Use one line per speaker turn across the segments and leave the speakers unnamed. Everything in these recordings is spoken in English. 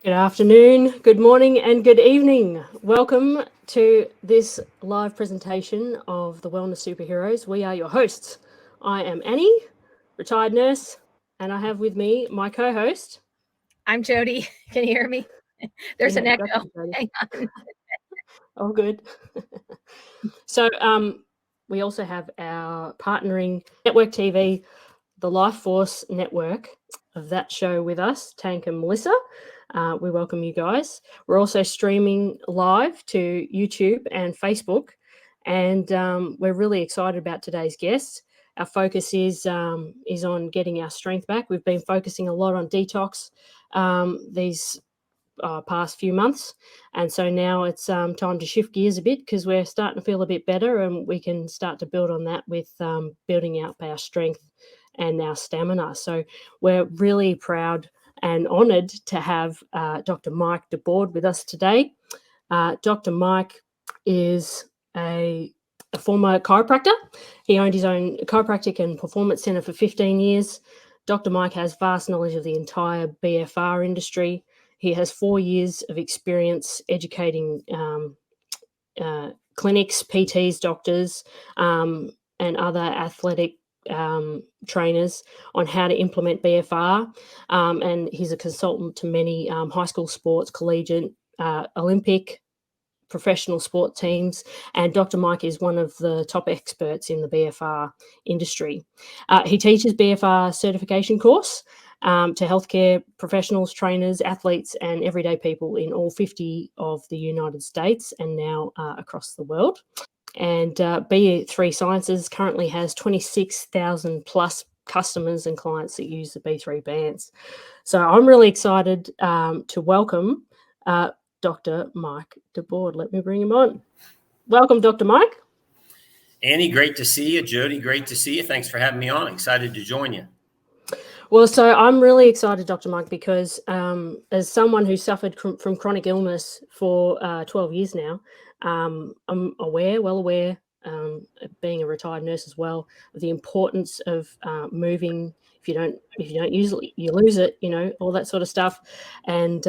Good afternoon, good morning, and good evening. Welcome to this live presentation of the Wellness Superheroes. We are your hosts. I am Annie, retired nurse, and I have with me my co-host.
I'm Jodi. Can you hear me? There's an echo. Hang on.
Oh, good. So we also have our partnering network TV, the Life Force network of that show with us, Tank and Melissa. We welcome you guys. We're also streaming live to YouTube and Facebook, and we're really excited about today's guest. Our focus is on getting our strength back. We've been focusing a lot on detox these past few months, and so now it's time to shift gears a bit because we're starting to feel a bit better, and we can start to build on that with building up our strength and our stamina. So we're really proud and honoured to have Dr. Mike DeBord with us today. Dr. Mike is a former chiropractor. He owned his own Chiropractic and Performance Center for 15 years. Dr. Mike has vast knowledge of the entire BFR industry. He has 4 years of experience educating clinics, PTs, doctors, and other athletic trainers on how to implement BFR, and he's a consultant to many high school sports, collegiate, Olympic, professional sport teams, and Dr. Mike is one of the top experts in the BFR industry. He teaches BFR certification course to healthcare professionals, trainers, athletes, and everyday people in all 50 of the United States and now across the world. And B3 Sciences currently has 26,000 plus customers and clients that use the B3 bands. So I'm really excited to welcome Dr. Mike DeBord. Let me bring him on. Welcome, Dr. Mike.
Annie, great to see you. Jodi, great to see you. Thanks for having me on. Excited to join you.
Well, so I'm really excited, Dr. Mike, because as someone who suffered from chronic illness for 12 years now, I'm well aware, being a retired nurse as well, of the importance of moving. If you don't use it, you lose it, all that sort of stuff. And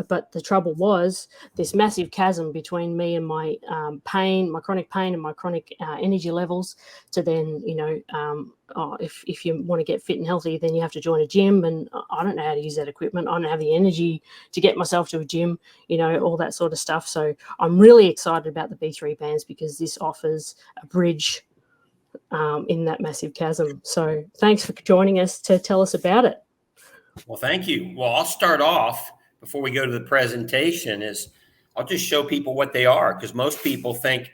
but the trouble was this massive chasm between me and my pain, my chronic pain, and my chronic energy levels. To then, if you want to get fit and healthy, then you have to join a gym. And I don't know how to use that equipment. I don't have the energy to get myself to a gym, all that sort of stuff. So I'm really excited about the B3 bands because this offers a bridge in that massive chasm. So thanks for joining us to tell us about it.
Well, thank you. Well, I'll start off before we go to the presentation I'll just show people what they are, because most people think,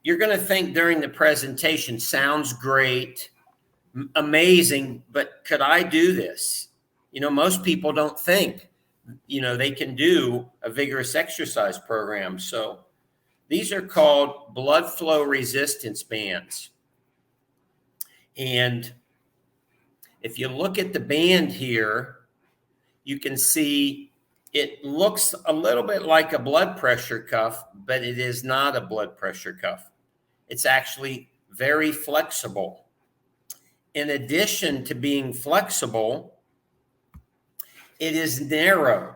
you're going to think during the presentation, sounds great, amazing, but could I do this? Most people don't think, they can do a vigorous exercise program. So these are called blood flow resistance bands. And if you look at the band here, you can see it looks a little bit like a blood pressure cuff, but it is not a blood pressure cuff. It's actually very flexible. In addition to being flexible, it is narrow.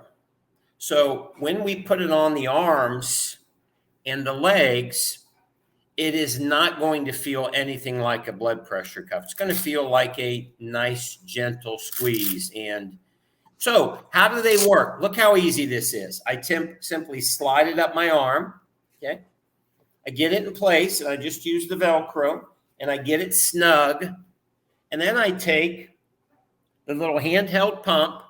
So when we put it on the arms and the legs, it is not going to feel anything like a blood pressure cuff. It's going to feel like a nice, gentle squeeze. And so how do they work? Look how easy this is. I simply slide it up my arm. Okay. I get it in place, and I just use the Velcro, and I get it snug. And then I take the little handheld pump.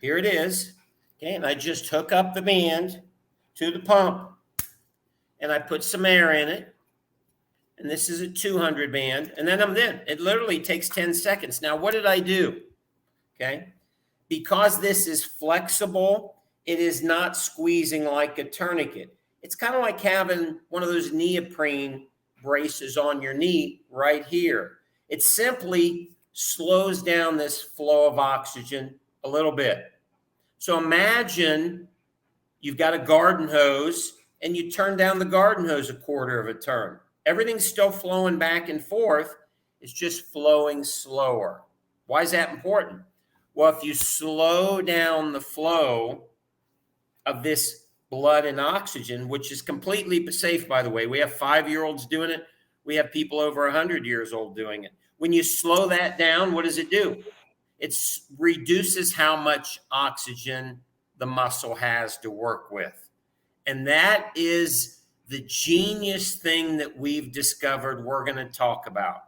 Here it is. Okay. And I just hook up the band to the pump, and I put some air in it. And this is a 200 band. And then I'm in. It literally takes 10 seconds. Now, what did I do? Okay. Because this is flexible, it is not squeezing like a tourniquet. It's kind of like having one of those neoprene braces on your knee right here. It simply slows down this flow of oxygen a little bit. So imagine you've got a garden hose and you turn down the garden hose a quarter of a turn. Everything's still flowing back and forth. It's just flowing slower. Why is that important? Well, if you slow down the flow, of this blood and oxygen, which is completely safe, by the way. We have 5-year-olds doing it. We have people over 100 years old doing it. When you slow that down, what does it do? It reduces how much oxygen the muscle has to work with. And that is the genius thing that we've discovered we're going to talk about.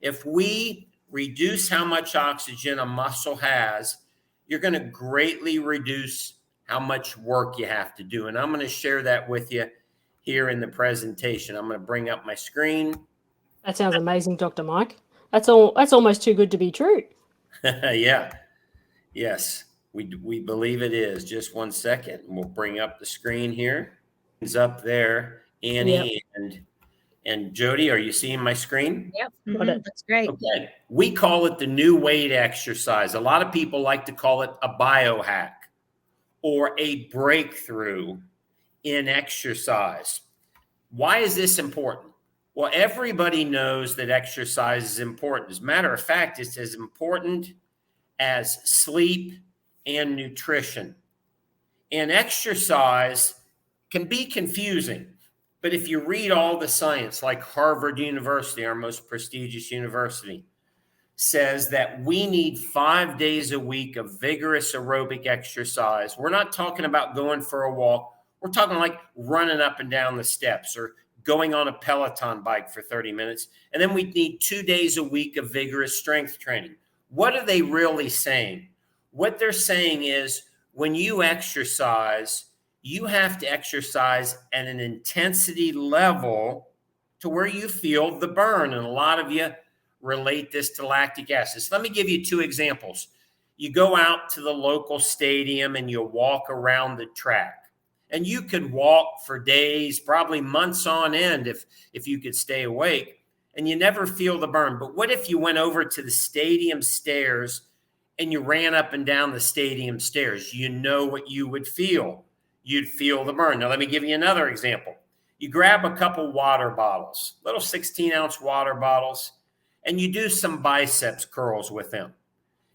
If we reduce how much oxygen a muscle has, you're going to greatly reduce how much work you have to do. And I'm going to share that with you here in the presentation. I'm going to bring up my screen.
That sounds amazing, Dr. Mike. That's almost too good to be true.
Yeah. Yes, we believe it is. Just one second. We'll bring up the screen here. It's up there. Annie and Jodi, are you seeing my screen?
Yep. That's great.
Okay. We call it the new weight exercise. A lot of people like to call it a biohack or a breakthrough in exercise. Why is this important? Well, everybody knows that exercise is important. As a matter of fact, it's as important as sleep and nutrition. And exercise can be confusing, but if you read all the science, like Harvard University, our most prestigious university, says that we need 5 days a week of vigorous aerobic exercise. We're not talking about going for a walk. We're talking like running up and down the steps or going on a Peloton bike for 30 minutes. And then we need 2 days a week of vigorous strength training. What are they really saying? What they're saying is when you exercise, you have to exercise at an intensity level to where you feel the burn. And a lot of you relate this to lactic acid. So let me give you 2 examples. You go out to the local stadium and you walk around the track. And you could walk for days, probably months on end if you could stay awake, and you never feel the burn. But what if you went over to the stadium stairs and you ran up and down the stadium stairs? You know what you would feel. You'd feel the burn. Now, let me give you another example. You grab a couple water bottles, little 16-ounce water bottles, and you do some biceps curls with them.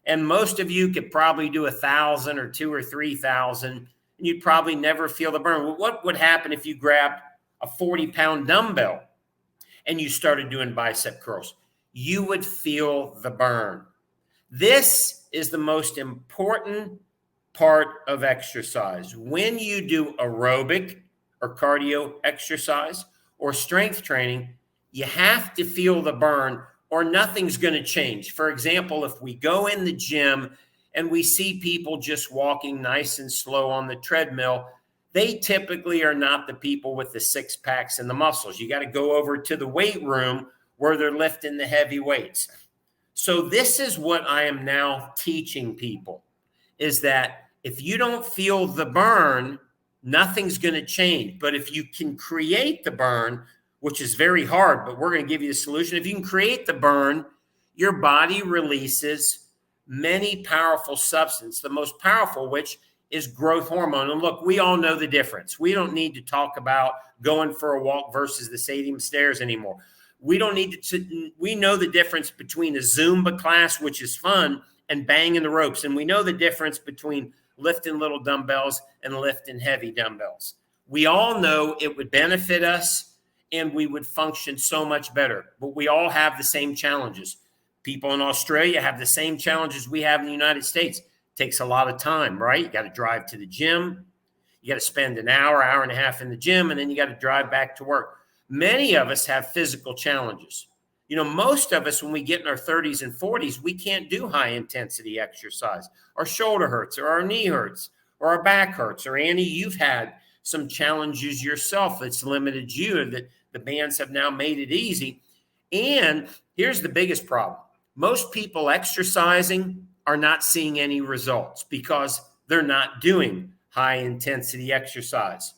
And most of you could probably do 1,000 or 2,000 or 3,000, and you'd probably never feel the burn. Well, what would happen if you grabbed a 40-pound dumbbell and you started doing bicep curls? You would feel the burn. This is the most important part of exercise. When you do aerobic or cardio exercise or strength training, you have to feel the burn or nothing's going to change. For example, if we go in the gym and we see people just walking nice and slow on the treadmill, they typically are not the people with the 6 packs and the muscles. You got to go over to the weight room where they're lifting the heavy weights. So this is what I am now teaching people, is that if you don't feel the burn, nothing's going to change. But if you can create the burn, which is very hard, but we're going to give you the solution. If you can create the burn, your body releases many powerful substances, the most powerful which is growth hormone. And look, we all know the difference. We don't need to talk about going for a walk versus the stadium stairs anymore. We don't need to, we know the difference between a Zumba class, which is fun, and banging the ropes. And we know the difference between lifting little dumbbells and lifting heavy dumbbells. We all know it would benefit us and we would function so much better, but we all have the same challenges. People in Australia have the same challenges we have in the United States. It takes a lot of time, right? You got to drive to the gym. You got to spend an hour, hour and a half in the gym, and then you got to drive back to work. Many of us have physical challenges. You know, most of us, when we get in our 30s and 40s, we can't do high intensity exercise. Our shoulder hurts or our knee hurts or our back hurts. Or Annie, you've had some challenges yourself that's limited you, and that the bands have now made it easy. And here's the biggest problem. Most people exercising are not seeing any results because they're not doing high intensity exercise.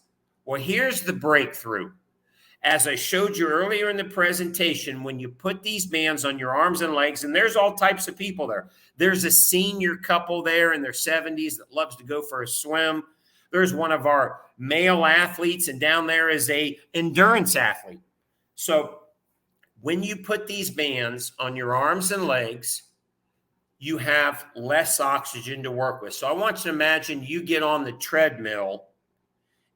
Well, here's the breakthrough. As I showed you earlier in the presentation, when you put these bands on your arms and legs, and there's all types of people there. There's a senior couple there in their 70s that loves to go for a swim. There's one of our male athletes, and down there is a endurance athlete. So when you put these bands on your arms and legs, you have less oxygen to work with. So I want you to imagine you get on the treadmill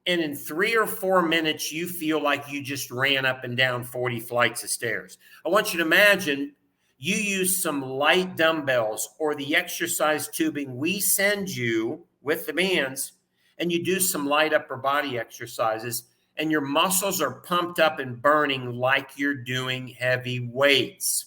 And in 3 or 4 minutes, you feel like you just ran up and down 40 flights of stairs. I want you to imagine you use some light dumbbells or the exercise tubing we send you with the bands, and you do some light upper body exercises, and your muscles are pumped up and burning like you're doing heavy weights.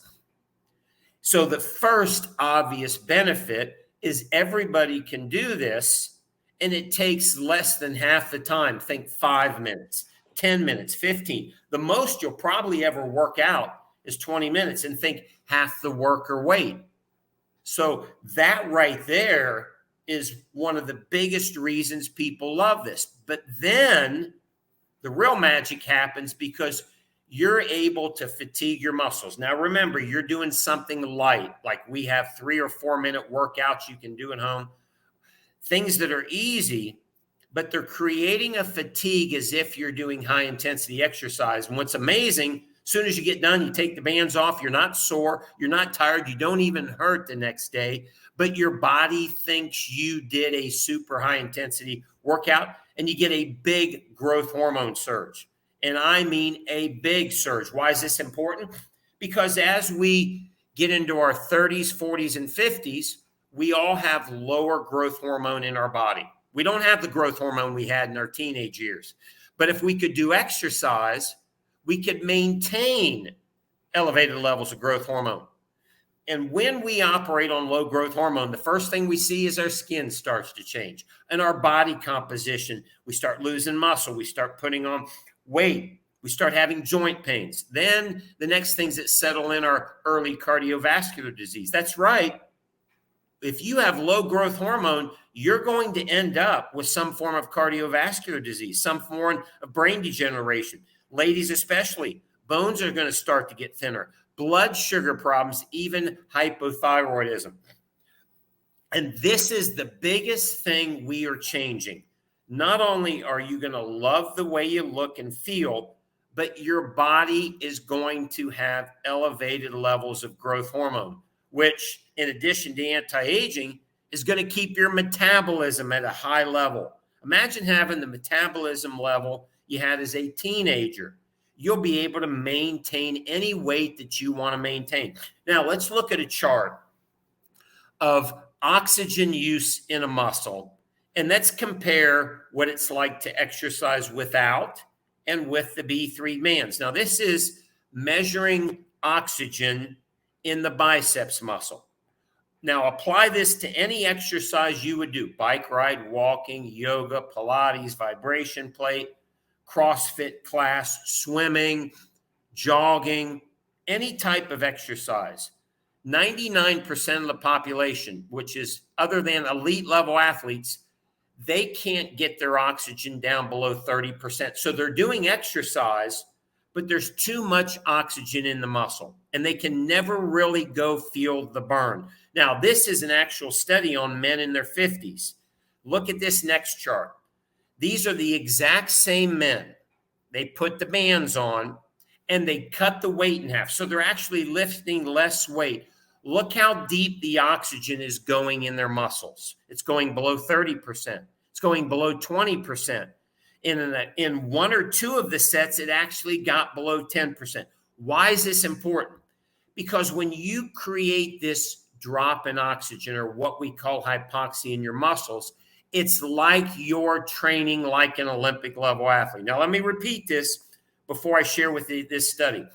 So the first obvious benefit is everybody can do this, and it takes less than half the time. Think 5 minutes, 10 minutes, 15. The most you'll probably ever work out is 20 minutes, and think half the work or weight. So that right there is one of the biggest reasons people love this. But then the real magic happens because you're able to fatigue your muscles. Now, remember, you're doing something light, like we have 3 or 4 minute workouts you can do at home, things that are easy, but they're creating a fatigue as if you're doing high intensity exercise. And what's amazing, as soon as you get done, you take the bands off, you're not sore, you're not tired, you don't even hurt the next day, but your body thinks you did a super high intensity workout, and you get a big growth hormone surge. And I mean a big surge. Why is this important? Because as we get into our 30s, 40s, and 50s, we all have lower growth hormone in our body. We don't have the growth hormone we had in our teenage years. But if we could do exercise, we could maintain elevated levels of growth hormone. And when we operate on low growth hormone, the first thing we see is our skin starts to change and our body composition. We start losing muscle. We start putting on weight. We start having joint pains. Then the next things that settle in are early cardiovascular disease. That's right. If you have low growth hormone, you're going to end up with some form of cardiovascular disease, some form of brain degeneration. Ladies especially, bones are going to start to get thinner. Blood sugar problems, even hypothyroidism. And this is the biggest thing we are changing. Not only are you going to love the way you look and feel, but your body is going to have elevated levels of growth hormone, which, in addition to anti-aging, is going to keep your metabolism at a high level. Imagine having the metabolism level you had as a teenager. You'll be able to maintain any weight that you want to maintain. Now, let's look at a chart of oxygen use in a muscle, and let's compare what it's like to exercise without and with the B3 bands. Now, this is measuring oxygen in the biceps muscle. Now, apply this to any exercise you would do: bike ride, walking, yoga, Pilates, vibration plate, CrossFit class, swimming, jogging, any type of exercise. 99% of the population, which is other than elite level athletes, they can't get their oxygen down below 30%. So they're doing exercise, but there's too much oxygen in the muscle, and they can never really go feel the burn. Now, this is an actual study on men in their 50s. Look at this next chart. These are the exact same men. They put the bands on and they cut the weight in half. So they're actually lifting less weight. Look how deep the oxygen is going in their muscles. It's going below 30%. It's going below 20%. In one or two of the sets, it actually got below 10%. Why is this important? Because when you create this drop in oxygen, or what we call hypoxia in your muscles, it's like you're training like an Olympic level athlete. Now, let me repeat this before I share with you this study.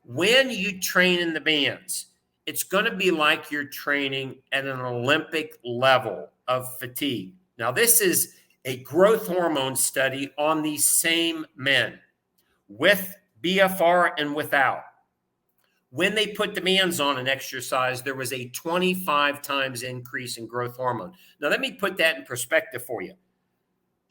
When you train in the bands, it's going to be like you're training at an Olympic level of fatigue. Now, this is a growth hormone study on these same men with BFR and without. When they put demands on an exercise, there was a 25 times increase in growth hormone. Now, let me put that in perspective for you.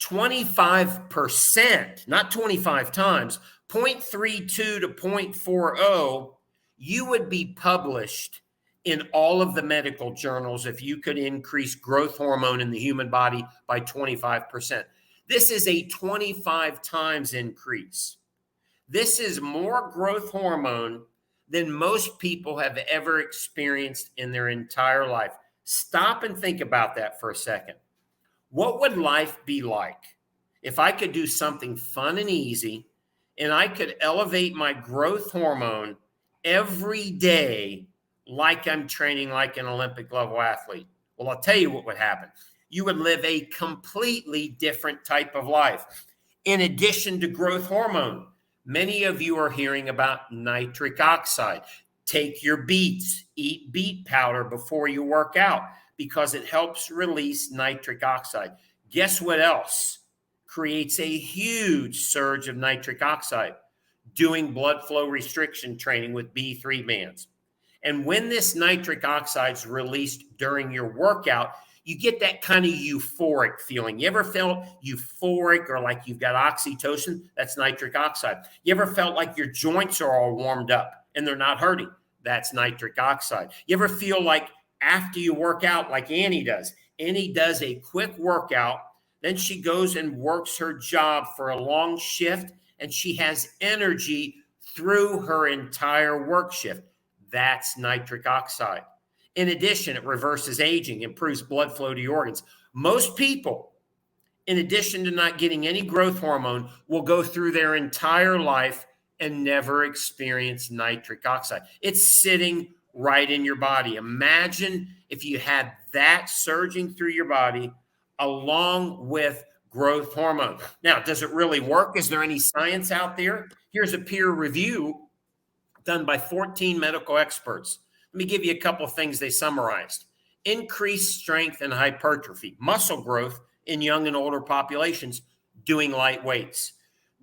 25%, not 25 times, 0.32 to 0.40, you would be published in all of the medical journals if you could increase growth hormone in the human body by 25%. This is a 25 times increase. This is more growth hormone than most people have ever experienced in their entire life. Stop and think about that for a second. What would life be like if I could do something fun and easy, and I could elevate my growth hormone every day like I'm training like an Olympic level athlete. Well, I'll tell you what would happen. You would live a completely different type of life. In addition to growth hormone, many of you are hearing about nitric oxide. Take your beets, eat beet powder before you work out because it helps release nitric oxide. Guess what else creates a huge surge of nitric oxide? Doing blood flow restriction training with B3 bands. And when this nitric oxide is released during your workout, you get that kind of euphoric feeling. You ever felt euphoric or like you've got oxytocin? That's nitric oxide. You ever felt like your joints are all warmed up and they're not hurting? That's nitric oxide. You ever feel like after you work out like Annie does? Annie does a quick workout, then she goes and works her job for a long shift, and she has energy through her entire work shift. That's nitric oxide. In addition, it reverses aging, improves blood flow to your organs. Most people, in addition to not getting any growth hormone, will go through their entire life and never experience nitric oxide. It's sitting right in your body. Imagine if you had that surging through your body along with growth hormone. Now, does it really work? Is there any science out there? Here's a peer review done by 14 medical experts. Let me give you a couple of things they summarized. Increased strength and hypertrophy, muscle growth in young and older populations doing light weights.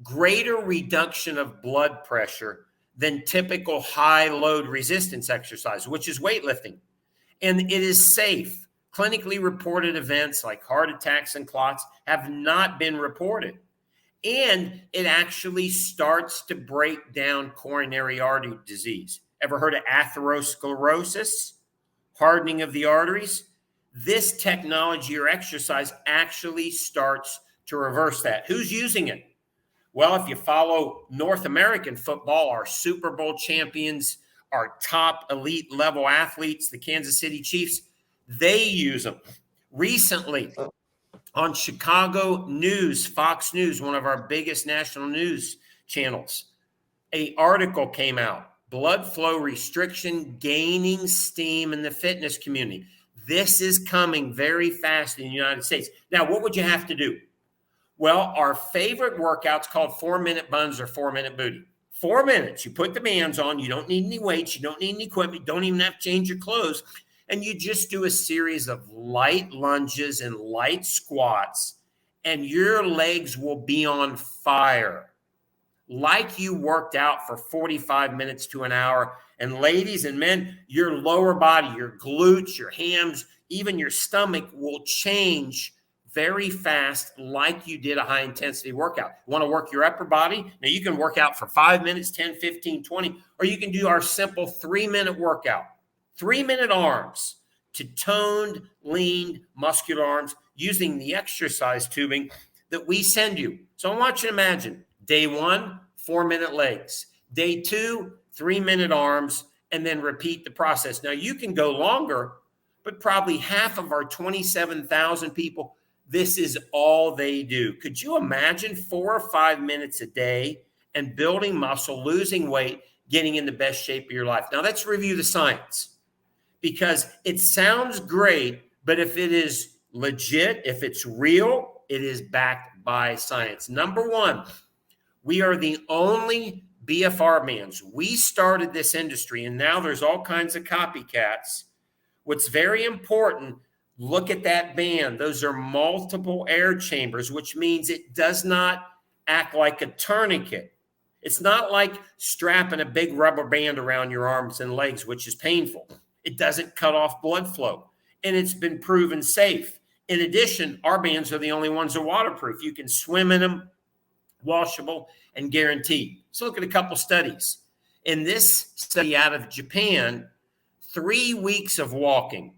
Greater reduction of blood pressure than typical high load resistance exercise, which is weightlifting. And it is safe. Clinically reported events like heart attacks and clots have not been reported. And it actually starts to break down coronary artery disease. Ever heard of atherosclerosis? Hardening of the arteries? This technology or exercise actually starts to reverse that. Who's using it? Well, if you follow North American football, our Super Bowl champions, our top elite level athletes, the Kansas City Chiefs, they use them. Recently, on Chicago News, Fox News, one of our biggest national news channels, an article came out, blood flow restriction gaining steam in the fitness community. This is coming very fast in the United States. Now, what would you have to do? Well, our favorite workout's called 4-minute buns or 4-minute booty. 4 minutes, you put the bands on, you don't need any weights, you don't need any equipment, you don't even have to change your clothes, and you just do a series of light lunges and light squats, and your legs will be on fire, like you worked out for 45 minutes to an hour. And ladies and men, your lower body, your glutes, your hams, even your stomach will change very fast, like you did a high intensity workout. You want to work your upper body? Now you can work out for 5 minutes, 10, 15, 20, or you can do our simple 3-minute workout. 3-minute arms to toned, lean, muscular arms using the exercise tubing that we send you. So I want you to imagine day 1, 4-minute legs. Day 2, 3-minute arms, and then repeat the process. Now you can go longer, but probably half of our 27,000 people, this is all they do. Could you imagine 4 or 5 minutes a day and building muscle, losing weight, getting in the best shape of your life? Now let's review the science, because it sounds great, but if it is legit, if it's real, it is backed by science. Number one, we are the only BFR bands. We started this industry, and now there's all kinds of copycats. What's very important, look at that band. Those are multiple air chambers, which means it does not act like a tourniquet. It's not like strapping a big rubber band around your arms and legs, which is painful. It doesn't cut off blood flow, and it's been proven safe. In addition, our bands are the only ones that are waterproof. You can swim in them, washable, and guaranteed. So look at a couple studies. In this study out of Japan, 3 weeks of walking,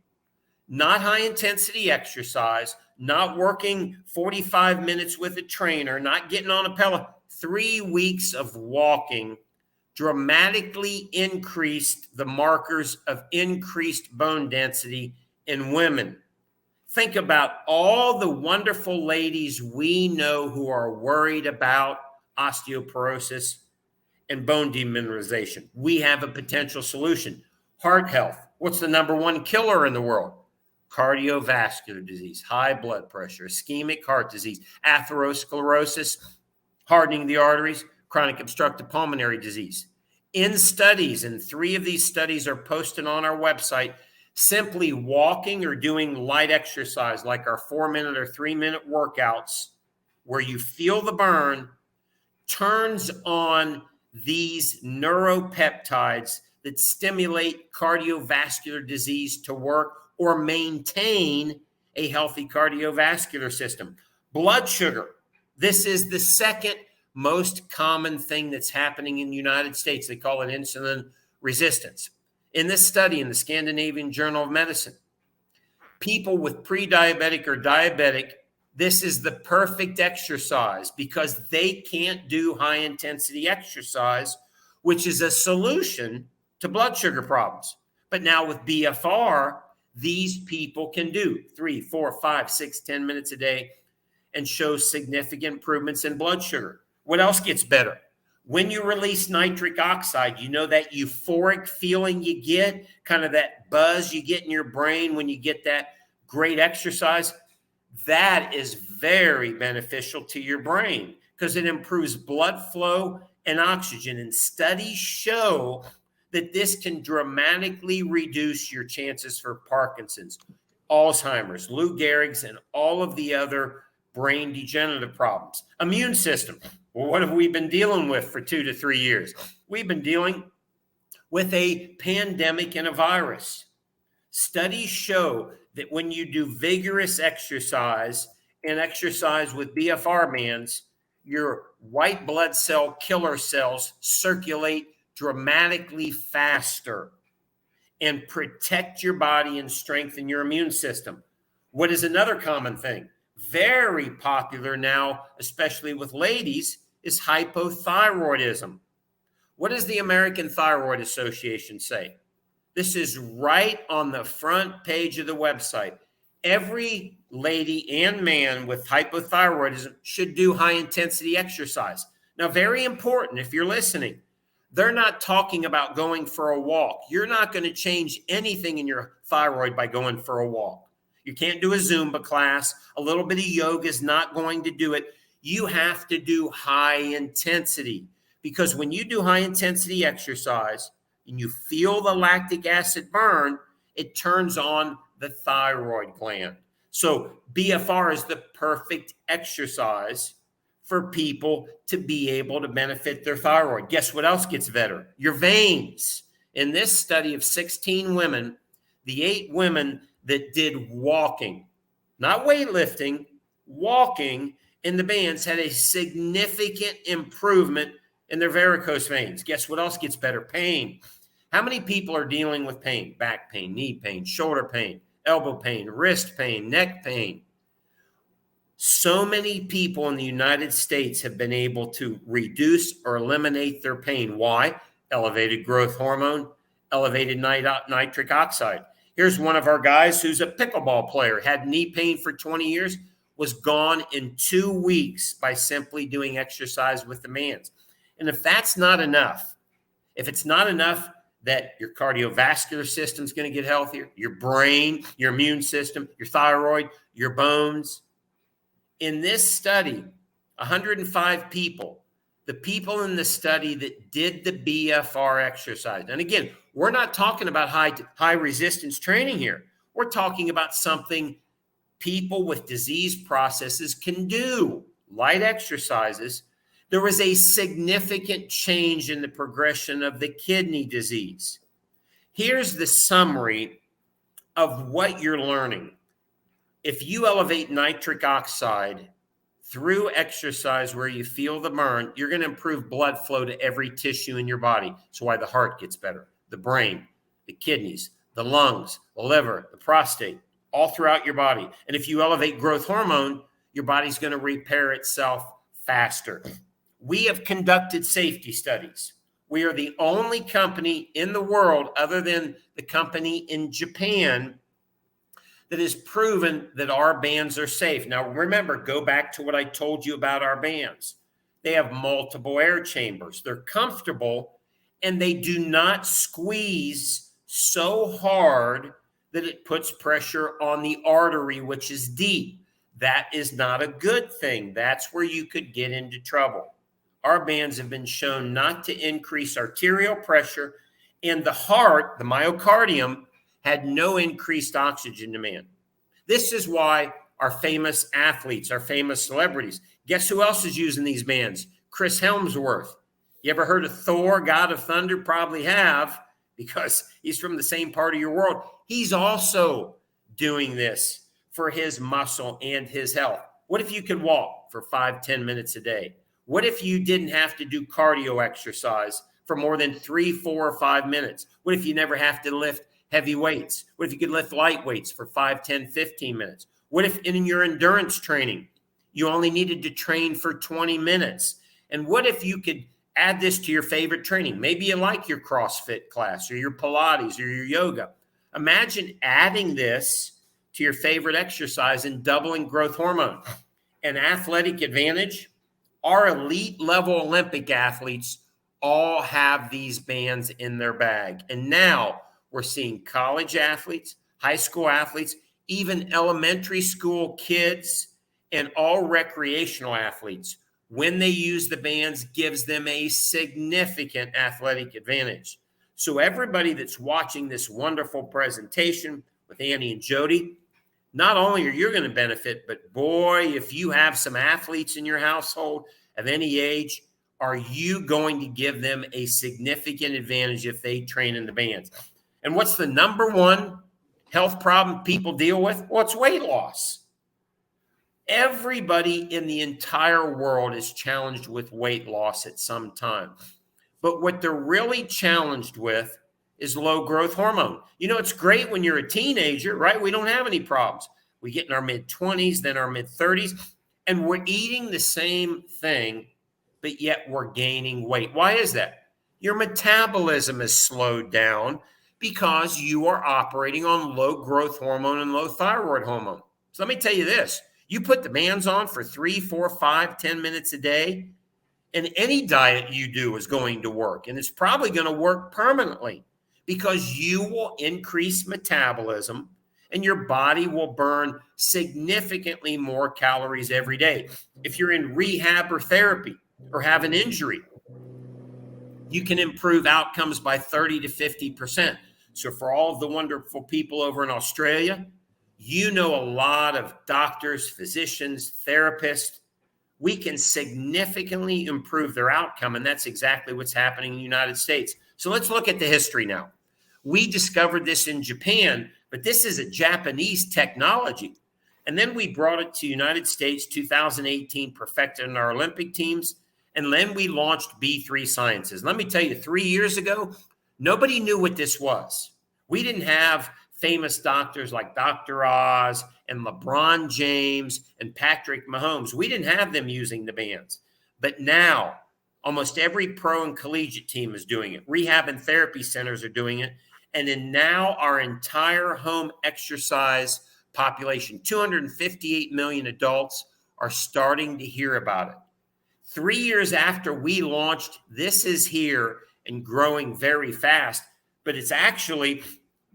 not high intensity exercise, not working 45 minutes with a trainer, not getting on a pellet, 3 weeks of walking dramatically increased the markers of increased bone density in women. Think about all the wonderful ladies we know who are worried about osteoporosis and bone demineralization. We have a potential solution. Heart health. What's the number one killer in the world? Cardiovascular disease, high blood pressure, ischemic heart disease, atherosclerosis, hardening of the arteries, chronic obstructive pulmonary disease. In studies, and 3 of these studies are posted on our website, simply walking or doing light exercise like our 4-minute or 3-minute workouts where you feel the burn turns on these neuropeptides that stimulate cardiovascular disease to work or maintain a healthy cardiovascular system. Blood sugar. This is the second most common thing that's happening in the United States. They call it insulin resistance. In this study in the Scandinavian Journal of Medicine, people with pre-diabetic or diabetic, this is the perfect exercise because they can't do high-intensity exercise, which is a solution to blood sugar problems. But now with BFR, these people can do 3, 4, 5, 6, 10 minutes a day and show significant improvements in blood sugar. What else gets better? When you release nitric oxide, you know that euphoric feeling you get, kind of that buzz you get in your brain when you get that great exercise? That is very beneficial to your brain because it improves blood flow and oxygen. And studies show that this can dramatically reduce your chances for Parkinson's, Alzheimer's, Lou Gehrig's, and all of the other brain degenerative problems. Immune system. Well, what have we been dealing with for 2 to 3 years? We've been dealing with a pandemic and a virus. Studies show that when you do vigorous exercise and exercise with BFR bands, your white blood cell killer cells circulate dramatically faster and protect your body and strengthen your immune system. What is another common thing? Very popular now, especially with ladies, is hypothyroidism. What does the American Thyroid Association say? This is right on the front page of the website. Every lady and man with hypothyroidism should do high-intensity exercise. Now, very important, if you're listening, they're not talking about going for a walk. You're not going to change anything in your thyroid by going for a walk. You can't do a Zumba class. A little bit of yoga is not going to do it. You have to do high intensity because when you do high intensity exercise and you feel the lactic acid burn, it turns on the thyroid gland. So BFR is the perfect exercise for people to be able to benefit their thyroid. Guess what else gets better? Your veins. In this study of 16 women, the 8 women that did walking, not weightlifting, walking in the bands had a significant improvement in their varicose veins. Guess what else gets better? Pain. How many people are dealing with pain? Back pain, knee pain, shoulder pain, elbow pain, wrist pain, neck pain. So many people in the United States have been able to reduce or eliminate their pain. Why? Elevated growth hormone, elevated nitric oxide. Here's one of our guys who's a pickleball player, had knee pain for 20 years, was gone in 2 weeks by simply doing exercise with the bands. And if that's not enough, if it's not enough that your cardiovascular system is going to get healthier, your brain, your immune system, your thyroid, your bones. In this study, 105 people, the people in the study that did the BFR exercise. And again, we're not talking about high resistance training here. We're talking about something people with disease processes can do, light exercises. There was a significant change in the progression of the kidney disease. Here's the summary of what you're learning. If you elevate nitric oxide through exercise where you feel the burn, you're going to improve blood flow to every tissue in your body. That's why the heart gets better, the brain, the kidneys, the lungs, the liver, the prostate, all throughout your body. And if you elevate growth hormone, your body's going to repair itself faster. We have conducted safety studies. We are the only company in the world, other than the company in Japan, that has proven that our bands are safe. Now, remember, go back to what I told you about our bands. They have multiple air chambers. They're comfortable, and they do not squeeze so hard that it puts pressure on the artery, which is deep. That is not a good thing. That's where you could get into trouble. Our bands have been shown not to increase arterial pressure, and the heart, the myocardium, had no increased oxygen demand. This is why our famous athletes, our famous celebrities, guess who else is using these bands? Chris Hemsworth. You ever heard of Thor, God of Thunder? Probably have, because he's from the same part of your world. He's also doing this for his muscle and his health. What if you could walk for 5-10 minutes a day? What if you didn't have to do cardio exercise for more than 3, 4, or 5 minutes? What if you never have to lift heavy weights? What if you could lift light weights for 5, 10, 15 minutes? What if in your endurance training, you only needed to train for 20 minutes? And what if you could add this to your favorite training? Maybe you like your CrossFit class or your Pilates or your yoga. Imagine adding this to your favorite exercise and doubling growth hormone. An athletic advantage, our elite level Olympic athletes all have these bands in their bag. And now we're seeing college athletes, high school athletes, even elementary school kids, and all recreational athletes, when they use the bands, gives them a significant athletic advantage. So everybody that's watching this wonderful presentation with Annie and Jodi, not only are you going to benefit, but boy, if you have some athletes in your household of any age, are you going to give them a significant advantage if they train in the bands? And what's the number one health problem people deal with? Well, it's weight loss. Everybody in the entire world is challenged with weight loss at some time. But what they're really challenged with is low growth hormone. You know, it's great when you're a teenager, right? We don't have any problems. We get in our mid-20s, then our mid-30s, and we're eating the same thing, but yet we're gaining weight. Why is that? Your metabolism is slowed down because you are operating on low growth hormone and low thyroid hormone. So let me tell you this. You put the bands on for 3, 4, 5, 10 minutes a day, and any diet you do is going to work. And it's probably going to work permanently because you will increase metabolism and your body will burn significantly more calories every day. If you're in rehab or therapy or have an injury, you can improve outcomes by 30 to 50%. So for all of the wonderful people over in Australia, you know a lot of doctors, physicians, therapists. We can significantly improve their outcome, and that's exactly what's happening in the United States. So let's look at the history now. We discovered this in Japan, but this is a Japanese technology. And then we brought it to the United States, 2018, perfected in our Olympic teams, and then we launched B3 Sciences. Let me tell you, 3 years ago, nobody knew what this was. We didn't have famous doctors like Dr. Oz and LeBron James and Patrick Mahomes. We didn't have them using the bands. But now, almost every pro and collegiate team is doing it. Rehab and therapy centers are doing it. And then now our entire home exercise population, 258 million adults, are starting to hear about it. 3 years after we launched, this is here and growing very fast, but it's actually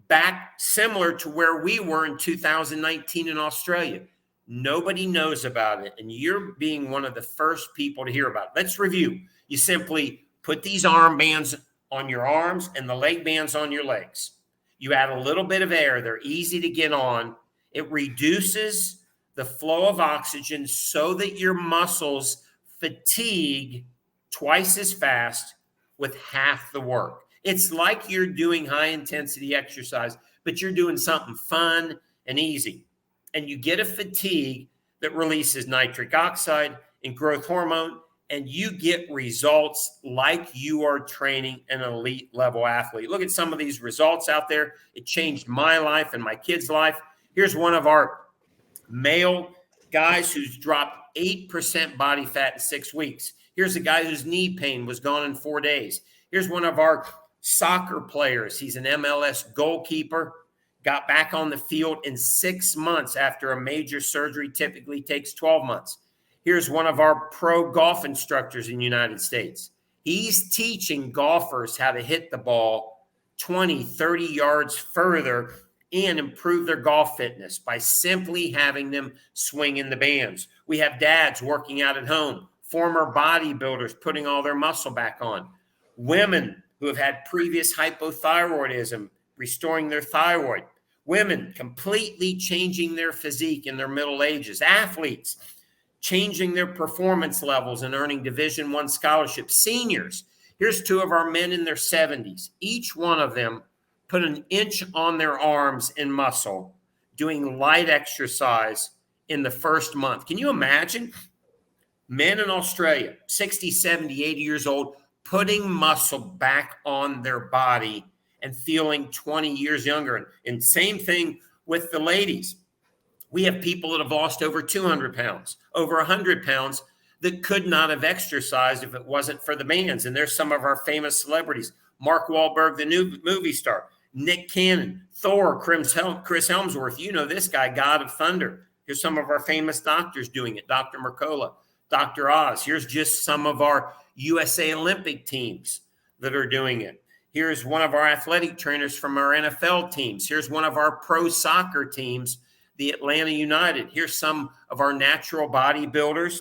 back similar to where we were in 2019 in Australia. Nobody knows about it, and you're being one of the first people to hear about it. Let's review. You simply put these arm bands on your arms and the leg bands on your legs. You add a little bit of air. They're easy to get on. It reduces the flow of oxygen so that your muscles fatigue twice as fast with half the work. It's like you're doing high intensity exercise, but you're doing something fun and easy. And you get a fatigue that releases nitric oxide and growth hormone, and you get results like you are training an elite level athlete. Look at some of these results out there. It changed my life and my kid's life. Here's one of our male guys who's dropped 8% body fat in 6 weeks. Here's a guy whose knee pain was gone in 4 days. Here's one of our soccer players. He's an MLS goalkeeper. got back on the field in 6 months after a major surgery typically takes 12 months. Here's one of our pro golf instructors in the United States. He's teaching golfers how to hit the ball 20, 30 yards further and improve their golf fitness by simply having them swing in the bands. We have dads working out at home, former bodybuilders putting all their muscle back on, women who have had previous hypothyroidism, restoring their thyroid, women completely changing their physique in their middle ages, athletes changing their performance levels and earning Division I scholarships, seniors. Here's two of our men in their 70s. Each one of them put an inch on their arms in muscle doing light exercise in the first month. Can you imagine? Men in Australia, 60, 70, 80 years old, putting muscle back on their body and feeling 20 years younger. And same thing with the ladies. We have people that have lost over 200 pounds, over 100 pounds that could not have exercised if it wasn't for the bands. And there's some of our famous celebrities. Mark Wahlberg, the new movie star, Nick Cannon, Thor, Chris Hemsworth. You know this guy, God of Thunder. Here's some of our famous doctors doing it. Dr. Mercola, Dr. Oz. Here's just some of our USA Olympic teams that are doing it. Here's one of our athletic trainers from our NFL teams. Here's one of our pro soccer teams, the Atlanta United. Here's some of our natural bodybuilders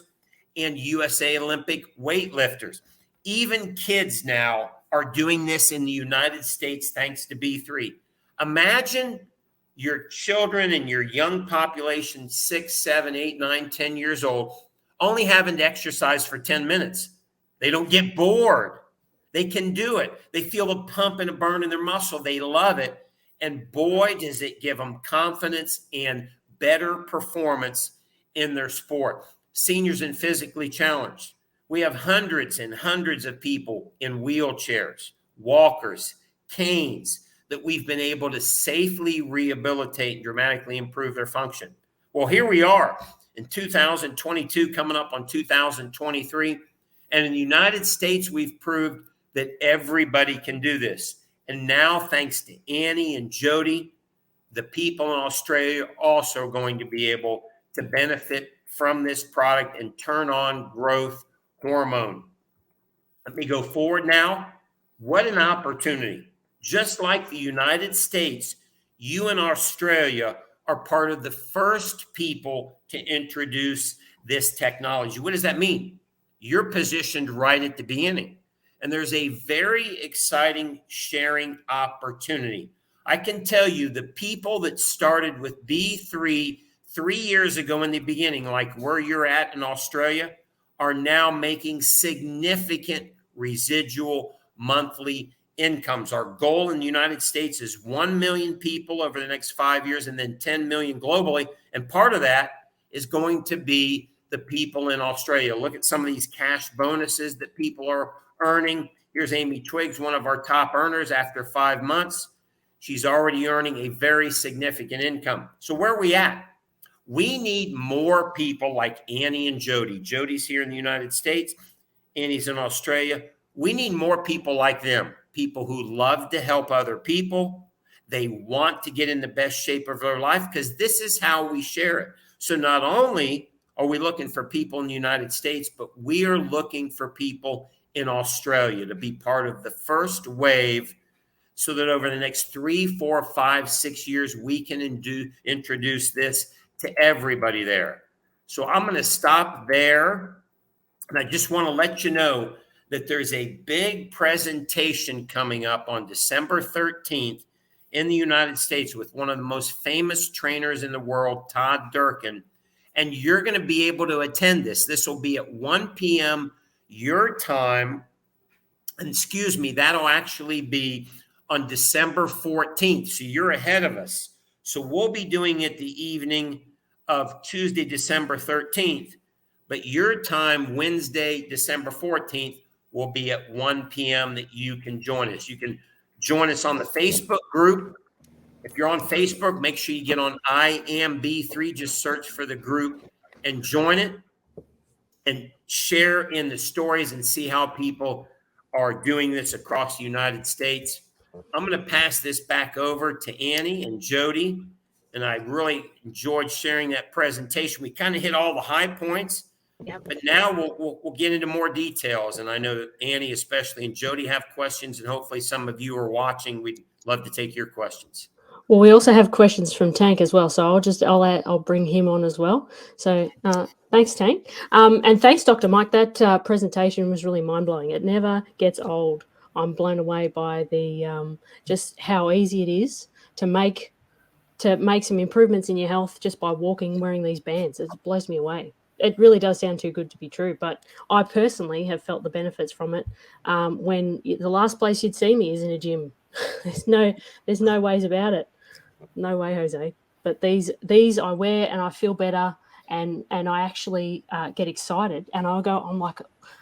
and USA Olympic weightlifters. Even kids now are doing this in the United States thanks to B3. Imagine your children and your young population, 6, 7, 8, 9, 10 years old, only having to exercise for 10 minutes. They don't get bored. They can do it. They feel a pump and a burn in their muscle. They love it. And boy, does it give them confidence and better performance in their sport. Seniors and physically challenged. We have hundreds and hundreds of people in wheelchairs, walkers, canes that we've been able to safely rehabilitate and dramatically improve their function. Well, here we are in 2022, coming up on 2023. And in the United States, we've proved that everybody can do this. And now, thanks to Annie and Jodi, the people in Australia are also going to be able to benefit from this product and turn on growth hormone. Let me go forward now. What an opportunity. Just like the United States, you in Australia are part of the first people to introduce this technology. What does that mean? You're positioned right at the beginning. And there's a very exciting sharing opportunity. I can tell you the people that started with B3 3 years ago in the beginning, like where you're at in Australia, are now making significant residual monthly incomes. Our goal in the United States is 1 million people over the next 5 years and then 10 million globally. And part of that is going to be the people in Australia. Look at some of these cash bonuses that people are earning. Here's Amy Twiggs, one of our top earners after 5 months. She's already earning a very significant income. So where are we at? We need more people like Annie and Jodi. Jodi's here in the United States. Annie's in Australia. We need more people like them, people who love to help other people. They want to get in the best shape of their life because this is how we share it. So not only are we looking for people in the United States, but we are looking for people in Australia to be part of the first wave so that over the next 3, 4, 5, 6 years, we can introduce this to everybody there. So I'm going to stop there. And I just want to let you know that there's a big presentation coming up on December 13th in the United States with one of the most famous trainers in the world, Todd Durkin. And you're going to be able to attend this. This will be at 1 p.m. your time. And excuse me, that'll actually be on December 14th. So you're ahead of us. So we'll be doing it the evening of Tuesday, December 13th. But your time, Wednesday, December 14th, will be at 1 p.m. that you can join us. You can join us on the Facebook group. If you're on Facebook, make sure you get on I Am B3. Just search for the group and join it and share in the stories and see how people are doing this across the United States. I'm going to pass this back over to Annie and Jodi. And I really enjoyed sharing that presentation. We kind of hit all the high points, but now we'll get into more details. And I know that Annie, especially, and Jodi have questions, and hopefully some of you are watching. We'd love to take your questions.
Well, we also have questions from Tank as well, so I'll bring him on as well. So thanks, Tank, and thanks, Dr. Mike. That presentation was really mind blowing. It never gets old. I'm blown away by the just how easy it is to make some improvements in your health just by walking, wearing these bands. It blows me away. It really does sound too good to be true, but I personally have felt the benefits from it. When the last place you'd see me is in a gym. There's no ways about it. No way, Jose. But these I wear and I feel better, and I actually get excited, and I'm like,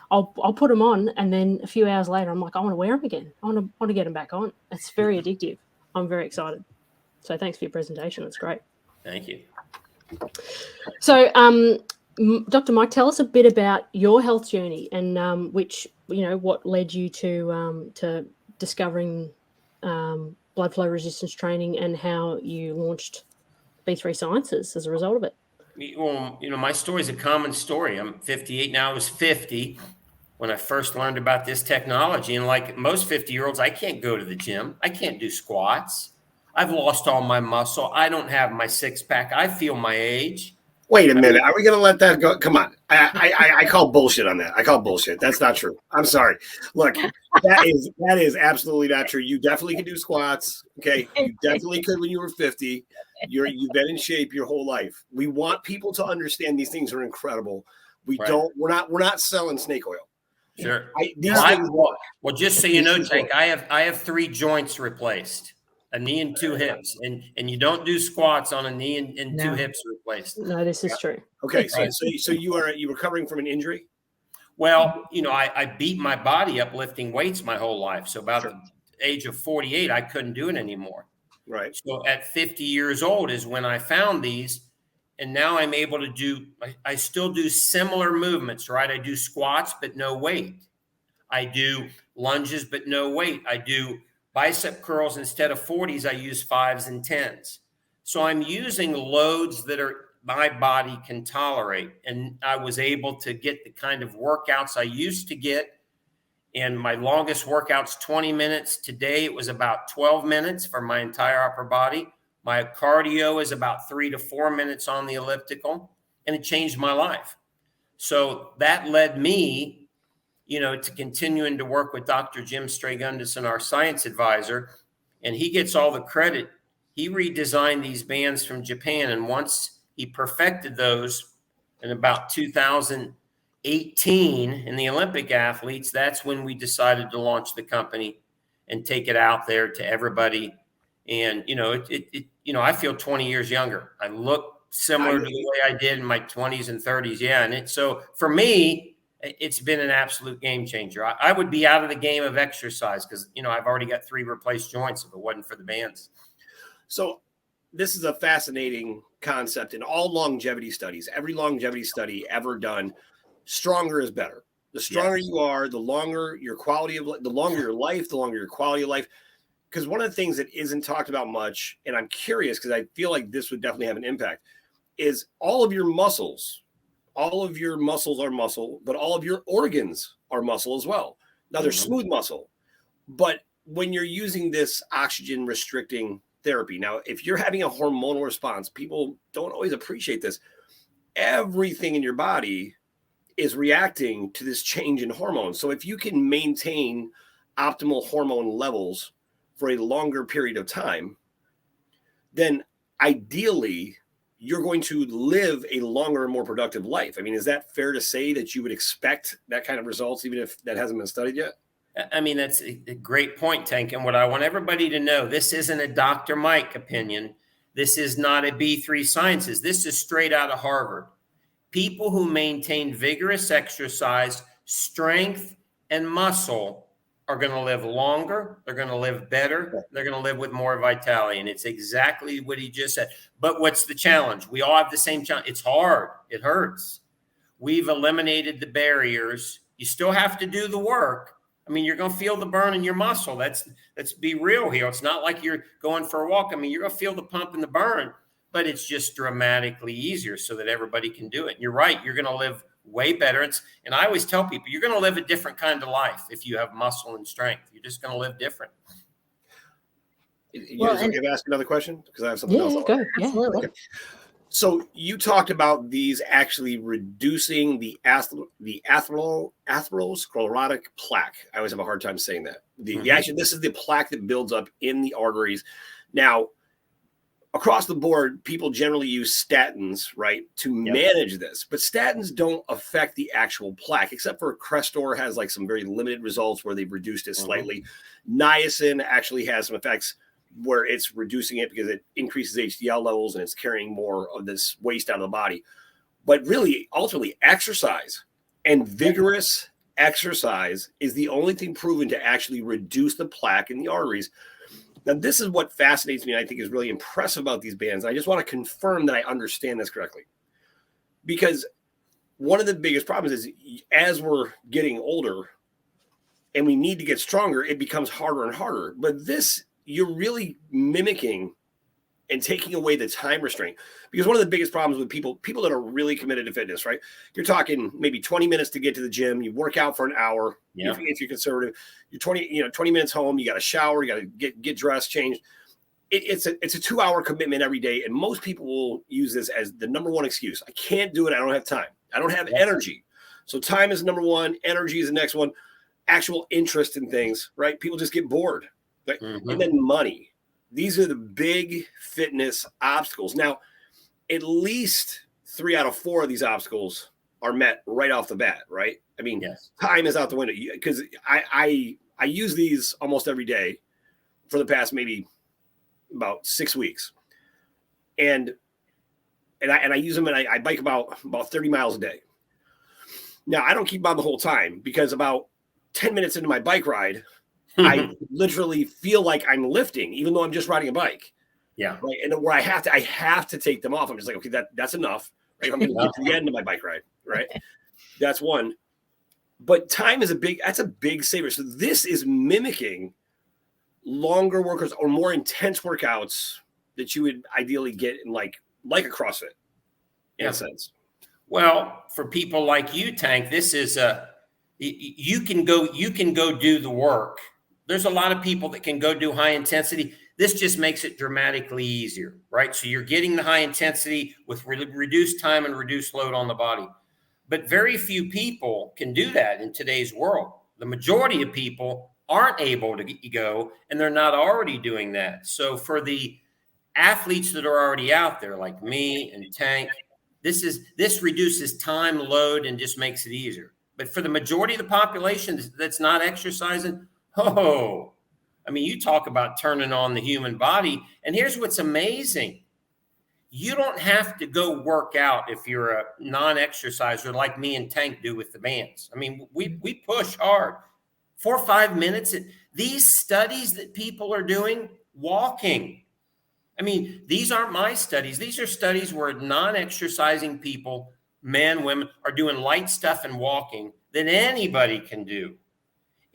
I'll put them on, and then a few hours later I'm like, I want to wear them again. I want to get them back on. It's very addictive. I'm very excited. So thanks for your presentation. That's great.
Thank you.
So, Dr. Mike, tell us a bit about your health journey and what led you to discovering blood flow resistance training and how you launched B3 Sciences as a result of it.
Well, my story is a common story. I'm 58 now. I was 50 when I first learned about this technology. And like most 50-year-olds, I can't go to the gym. I can't do squats. I've lost all my muscle. I don't have my six-pack. I feel my age.
Wait a minute. Are we going to let that go? Come on. I call bullshit on that. I call bullshit. That's not true. I'm sorry. Look, that is absolutely not true. You definitely can do squats. Okay. You definitely could when you were 50. You've been in shape your whole life. We want people to understand these things are incredible. We're not selling snake oil.
Sure.
Well,
just so you know, Tank, I have 3 joints replaced. A knee and 2 hips, and you don't do squats on a knee and 2 hips replaced.
No, this is true.
Okay, so you are recovering from an injury?
Well, I beat my body up lifting weights my whole life. So about the age of 48, I couldn't do it anymore.
Right.
So at 50 years old is when I found these, and now I'm able to do. I still do similar movements, right? I do squats but no weight. I do lunges but no weight. I do bicep curls. Instead of 40s, I use 5s and 10s. So I'm using loads that my body can tolerate. And I was able to get the kind of workouts I used to get. And my longest workout's 20 minutes. Today, it was about 12 minutes for my entire upper body. My cardio is about 3 to 4 minutes on the elliptical. And it changed my life. So that led me to continuing to work with Dr. Jim Stragundison, our science advisor, and he gets all the credit. He redesigned these bands from Japan, and once he perfected those in about 2018 in the Olympic athletes, that's when we decided to launch the company and take it out there to everybody. And, I feel 20 years younger. I look similar to the way I did in my 20s and 30s. Yeah. And so for me, it's been an absolute game changer. I would be out of the game of exercise because, I've already got 3 replaced joints if it wasn't for the bands.
So this is a fascinating concept in all longevity studies. Every longevity study ever done, stronger is better. The stronger you are, the longer your quality of life, the longer your life, the longer your quality of life. Because one of the things that isn't talked about much, and I'm curious because I feel like this would definitely have an impact, is all of your muscles. All of your muscles are muscle, but all of your organs are muscle as well. Now they're smooth muscle, but when you're using this oxygen restricting therapy, now if you're having a hormonal response, people don't always appreciate this. Everything in your body is reacting to this change in hormones. So if you can maintain optimal hormone levels for a longer period of time, then ideally you're going to live a longer and more productive life. I mean, is that fair to say that you would expect that kind of results, even if that hasn't been studied yet?
I mean, that's a great point, Tank. And what I want everybody to know, this isn't a Dr. Mike opinion. This is not a B3 Sciences. This is straight out of Harvard. People who maintain vigorous exercise, strength, and muscle are going to live longer. They're going to live better. They're going to live with more vitality. And it's exactly what he just said. But what's the challenge? We all have the same challenge. It's hard. It hurts. We've eliminated the barriers. You still have to do the work. I mean, you're going to feel the burn in your muscle. Let's be real here. It's not like you're going for a walk. I mean, you're going to feel the pump and the burn, but it's just dramatically easier so that everybody can do it. And you're right. You're going to live way better. And I always tell people, you're going to live a different kind of life if you have muscle and strength. You're just going to live different.
You guys okay to ask another question? Because I have something else.
Go. Absolutely.
Okay. So you talked about these actually reducing the atherosclerotic plaque. I always have a hard time saying that. Actually, this is the plaque that builds up in the arteries. Now, across the board, people generally use statins, right, to manage this. But statins don't affect the actual plaque, except for Crestor has like some very limited results where they've reduced it slightly. Niacin actually has some effects where it's reducing it because it increases HDL levels and it's carrying more of this waste out of the body. But really, ultimately, exercise and vigorous exercise is the only thing proven to actually reduce the plaque in the arteries. Now, this is what fascinates me and I think is really impressive about these bands. I just want to confirm that I understand this correctly. Because one of the biggest problems is as we're getting older and we need to get stronger, it becomes harder and harder. But this, you're really mimicking and taking away the time restraint. Because one of the biggest problems with people that are really committed to fitness, right? You're talking maybe 20 minutes to get to the gym. You work out for an hour. Yeah. If you're conservative, you're 20 minutes home. You got to shower. You got to get dressed, changed. It's a 2-hour commitment every day. And most people will use this as the number one excuse. I can't do it. I don't have time. I don't have energy. So time is number one. Energy is the next one. Actual interest in things, right? People just get bored. Right? And then money. These are the big fitness obstacles. Now, at least 3 out of 4 of these obstacles are met right off the bat, right? I mean, time is out the window because I use these almost every day for the past maybe about 6 weeks. And I use them and I bike about 30 miles a day. Now, I don't keep on the whole time because about 10 minutes into my bike ride, I literally feel like I'm lifting, even though I'm just riding a bike. Yeah. Right. And where I have to take them off. I'm just like, okay, that's enough. Right. I'm going to get to the end of my bike ride. Right. That's one. But time is that's a big saver. So this is mimicking longer workouts or more intense workouts that you would ideally get in like a CrossFit in a sense.
Well, for people like you, Tank, this is you can go do the work. There's a lot of people that can go do high intensity. This just makes it dramatically easier, right? So you're getting the high intensity with reduced time and reduced load on the body. But very few people can do that in today's world. The majority of people aren't able to go, and they're not already doing that. So for the athletes that are already out there, like me and Tank, this reduces time, load, and just makes it easier. But for the majority of the population that's not exercising, I mean, you talk about turning on the human body. And here's what's amazing. You don't have to go work out if you're a non-exerciser like me and Tank do with the bands. I mean, we push hard. 4 or 5 minutes. These studies that people are doing, walking. I mean, these aren't my studies. These are studies where non-exercising people, men, women, are doing light stuff and walking that anybody can do.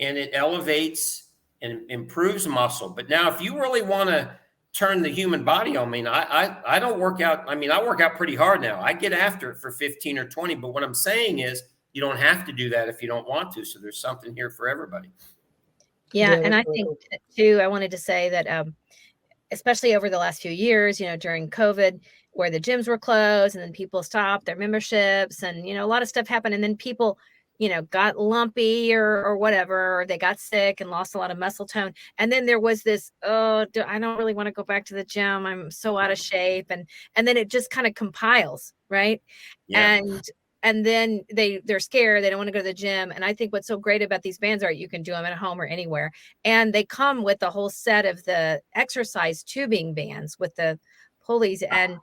And it elevates and improves muscle. But now if you really want to turn the human body on me, I don't work out. I mean, I work out pretty hard now. I get after it for 15 or 20. But what I'm saying is you don't have to do that if you don't want to. So there's something here for everybody.
Yeah. And I think too, I wanted to say that especially over the last few years, during COVID, where the gyms were closed and then people stopped their memberships and, a lot of stuff happened. And then people, got lumpy or whatever, or they got sick and lost a lot of muscle tone. And then there was this, I don't really want to go back to the gym. I'm so out of shape. And then it just kind of compiles. Right. Yeah. And then they're scared. They don't want to go to the gym. And I think what's so great about these bands are you can do them at home or anywhere. And they come with a whole set of the exercise tubing bands with the pulleys. And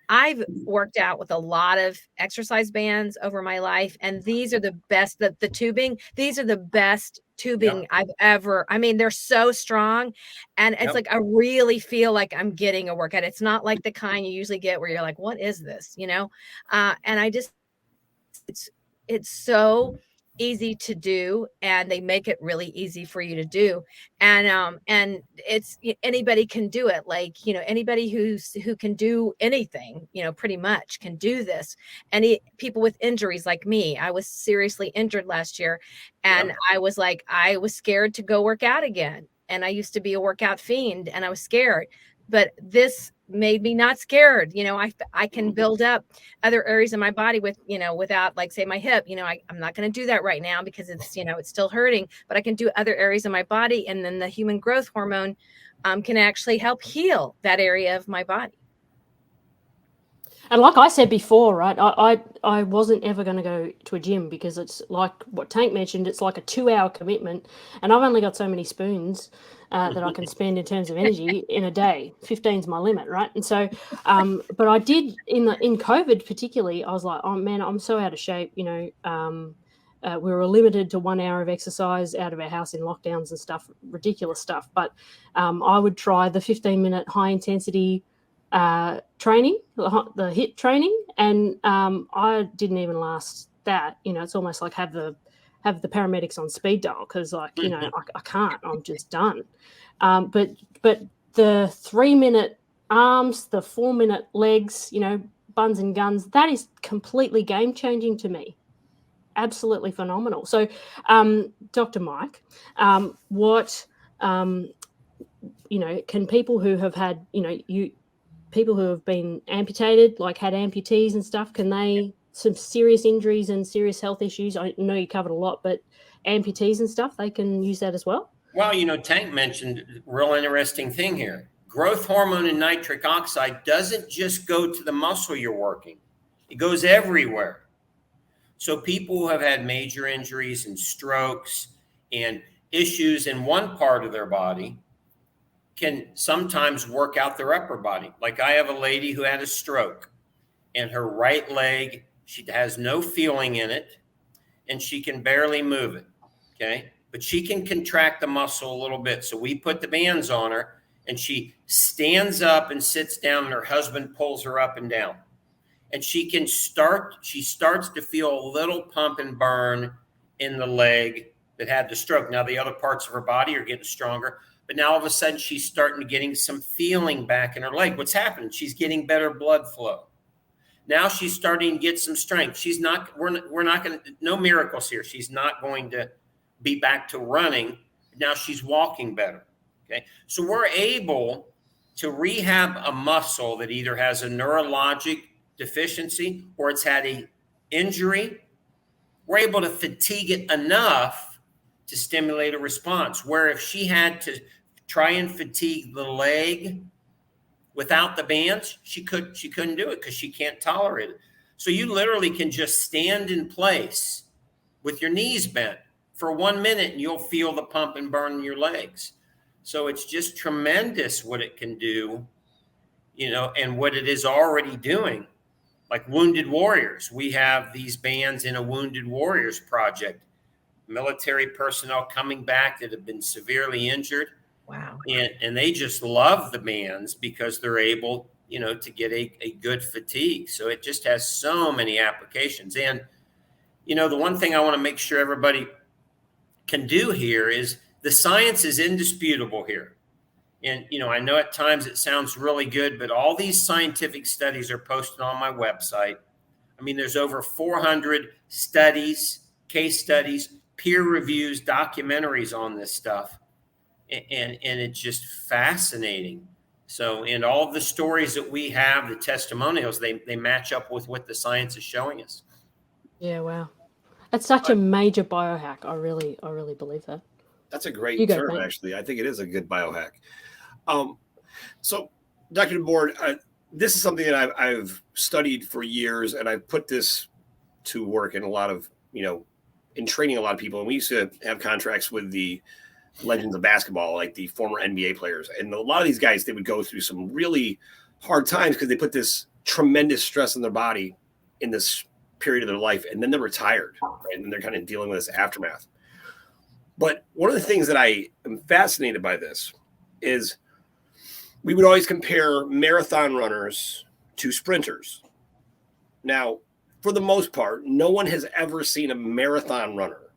I've worked out with a lot of exercise bands over my life. And these are the best, the tubing, these are the best tubing I've ever, they're so strong. And it's like, I really feel like I'm getting a workout. It's not like the kind you usually get where you're like, what is this? And I just, it's so easy to do, and they make it really easy for you to do. And it's, anybody can do it. Like, anybody who can do anything, pretty much can do this. People with injuries like me, I was seriously injured last year, and
Yep.
I was scared to go work out again. And I used to be a workout fiend, and I was scared, but this made me not scared. I can build up other areas of my body without, like, say, my hip. I'm not going to do that right now because it's, it's still hurting, but I can do other areas of my body. And then the human growth hormone can actually help heal that area of my body.
And like I said before, right, I wasn't ever going to go to a gym because it's like what Tank mentioned, it's like a 2-hour commitment, and I've only got so many spoons that I can spend in terms of energy in a day. 15 is my limit, right? And so, but I did in COVID particularly, I was like, oh man, I'm so out of shape. We were limited to 1 hour of exercise out of our house in lockdowns and stuff, ridiculous stuff. But I would try the 15-minute high intensity training, the HIIT training, and I didn't even last that. It's almost like have the paramedics on speed dial because, like, I can't. I'm just done. But the 3-minute arms, the 4-minute legs, buns and guns, that is completely game changing to me. Absolutely phenomenal. So, Dr. Mike, what can people who have had people who have been amputated, like had amputees and stuff, can they, some serious injuries and serious health issues, I know you covered a lot, but amputees and stuff, they can use that as well?
Well, Tank mentioned a real interesting thing here. Growth hormone and nitric oxide doesn't just go to the muscle you're working. It goes everywhere. So people who have had major injuries and strokes and issues in one part of their body can sometimes work out their upper body. Like I have a lady who had a stroke and her right leg, she has no feeling in it and she can barely move it. Okay. But she can contract the muscle a little bit. So we put the bands on her and she stands up and sits down and her husband pulls her up and down. And she starts to feel a little pump and burn in the leg that had the stroke. Now the other parts of her body are getting stronger. But now all of a sudden she's starting getting some feeling back in her leg. What's happening? She's getting better blood flow. Now she's starting to get some strength. We're not going to, no miracles here. She's not going to be back to running. Now she's walking better. Okay. So we're able to rehab a muscle that either has a neurologic deficiency or it's had an injury. We're able to fatigue it enough to stimulate a response, where if she had to try and fatigue the leg without the bands, she couldn't do it because she can't tolerate it. So you literally can just stand in place with your knees bent for 1 minute and you'll feel the pump and burn in your legs. So it's just tremendous what it can do, and what it is already doing. Like Wounded Warriors, we have these bands in a Wounded Warriors project. Military personnel coming back that have been severely injured.
Wow.
And they just love the bands because they're able, to get a good fatigue. So it just has so many applications. And, the one thing I want to make sure everybody can do here is the science is indisputable here. And, I know at times it sounds really good, but all these scientific studies are posted on my website. I mean, there's over 400 studies, case studies, peer reviews, documentaries on this stuff. And it's just fascinating. So, and all of the stories that we have, the testimonials, they match up with what the science is showing us.
Yeah, wow. That's such a major biohack. I really believe that.
That's a great term, actually. I think it is a good biohack. So, Dr. DeBord, this is something that I've studied for years, and I've put this to work in a lot of, in training a lot of people. And we used to have contracts with the legends of basketball, like the former NBA players. And a lot of these guys, they would go through some really hard times because they put this tremendous stress on their body in this period of their life. And then they're retired, right? And they're kind of dealing with this aftermath. But one of the things that I am fascinated by this is we would always compare marathon runners to sprinters. Now, for the most part, no one has ever seen a marathon runner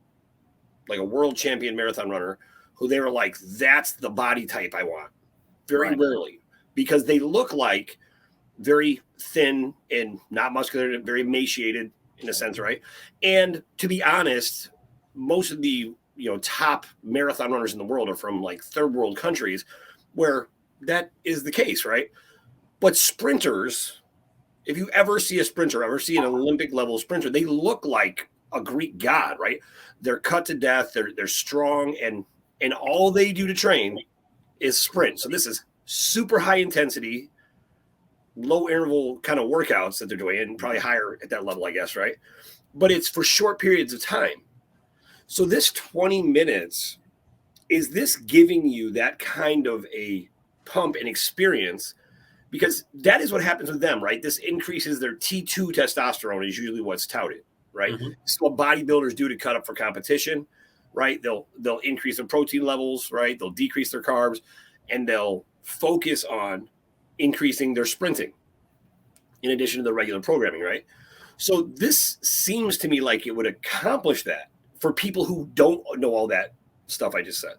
like a world champion marathon runner who they were like, that's the body type I want. Very rarely, because they look like very thin and not muscular, very emaciated in a sense, right? And to be honest, most of the top marathon runners in the world are from like third world countries where that is the case, right? But sprinters, if you ever see a sprinter, ever see an Olympic level sprinter, they look like a Greek god, right? They're cut to death, they're strong, and all they do to train is sprint. So this is super high intensity, low interval kind of workouts that they're doing, and probably higher at that level, I guess, right? But it's for short periods of time. So this 20 minutes, is this giving you that kind of a pump and experience? Because that is what happens with them, right? This increases their T2 testosterone is usually what's touted, right? Mm-hmm. It's what bodybuilders do to cut up for competition, right? They'll increase their protein levels, right? They'll decrease their carbs, and they'll focus on increasing their sprinting in addition to the regular programming, right? So this seems to me like it would accomplish that for people who don't know all that stuff I just said.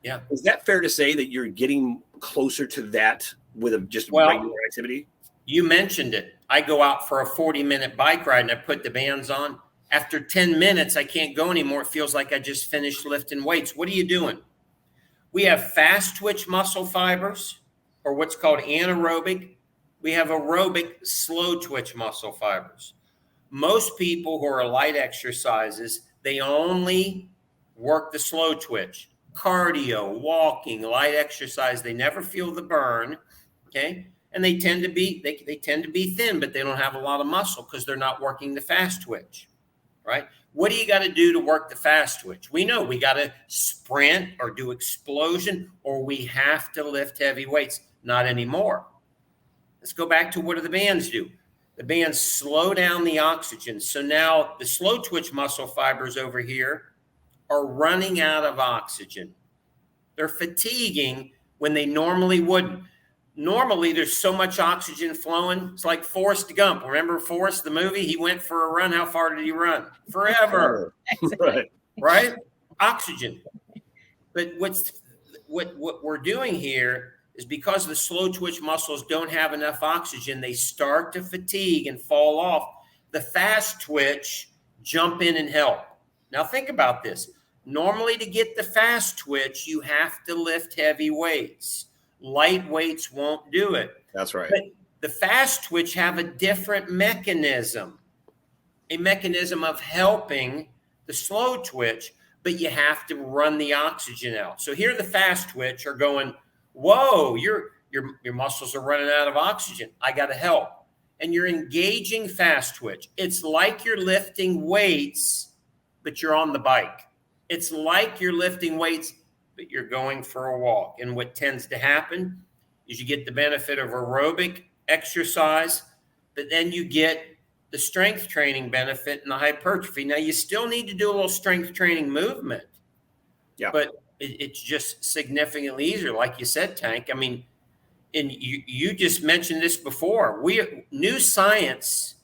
Yeah.
Is that fair to say that you're getting closer to that with just regular activity?
You mentioned it. I go out for a 40-minute bike ride and I put the bands on. After 10 minutes, I can't go anymore. It feels like I just finished lifting weights. What are you doing? We have fast twitch muscle fibers, or what's called anaerobic. We have aerobic slow twitch muscle fibers. Most people who are light exercises, they only work the slow twitch. Cardio, walking, light exercise, they never feel the burn, okay? And they tend to be they tend to be thin, but they don't have a lot of muscle because they're not working the fast twitch, right? What do you got to do to work the fast twitch? We know we got to sprint or do explosion, or we have to lift heavy weights. Not anymore. Let's go back to what do the bands do? The bands slow down the oxygen. So now the slow twitch muscle fibers over here are running out of oxygen. They're fatiguing when they normally wouldn't. Normally, there's so much oxygen flowing. It's like Forrest Gump. Remember Forrest, the movie? He went for a run. How far did he run? Forever. Right? Oxygen. But what we're doing here is because the slow twitch muscles don't have enough oxygen, they start to fatigue and fall off. The fast twitch jump in and help. Now think about this. Normally to get the fast twitch, you have to lift heavy weights. Light weights won't do it.
That's right.
But the fast twitch have a different mechanism, a mechanism of helping the slow twitch, but you have to run the oxygen out. So here the fast twitch are going, whoa, your muscles are running out of oxygen. I got to help. And you're engaging fast twitch. It's like you're lifting weights, but you're on the bike. It's like you're lifting weights, but you're going for a walk. And what tends to happen is you get the benefit of aerobic exercise, but then you get the strength training benefit and the hypertrophy. Now, you still need to do a little strength training movement, but it's just significantly easier. Like you said, Tank, I mean, and you just mentioned this before. New science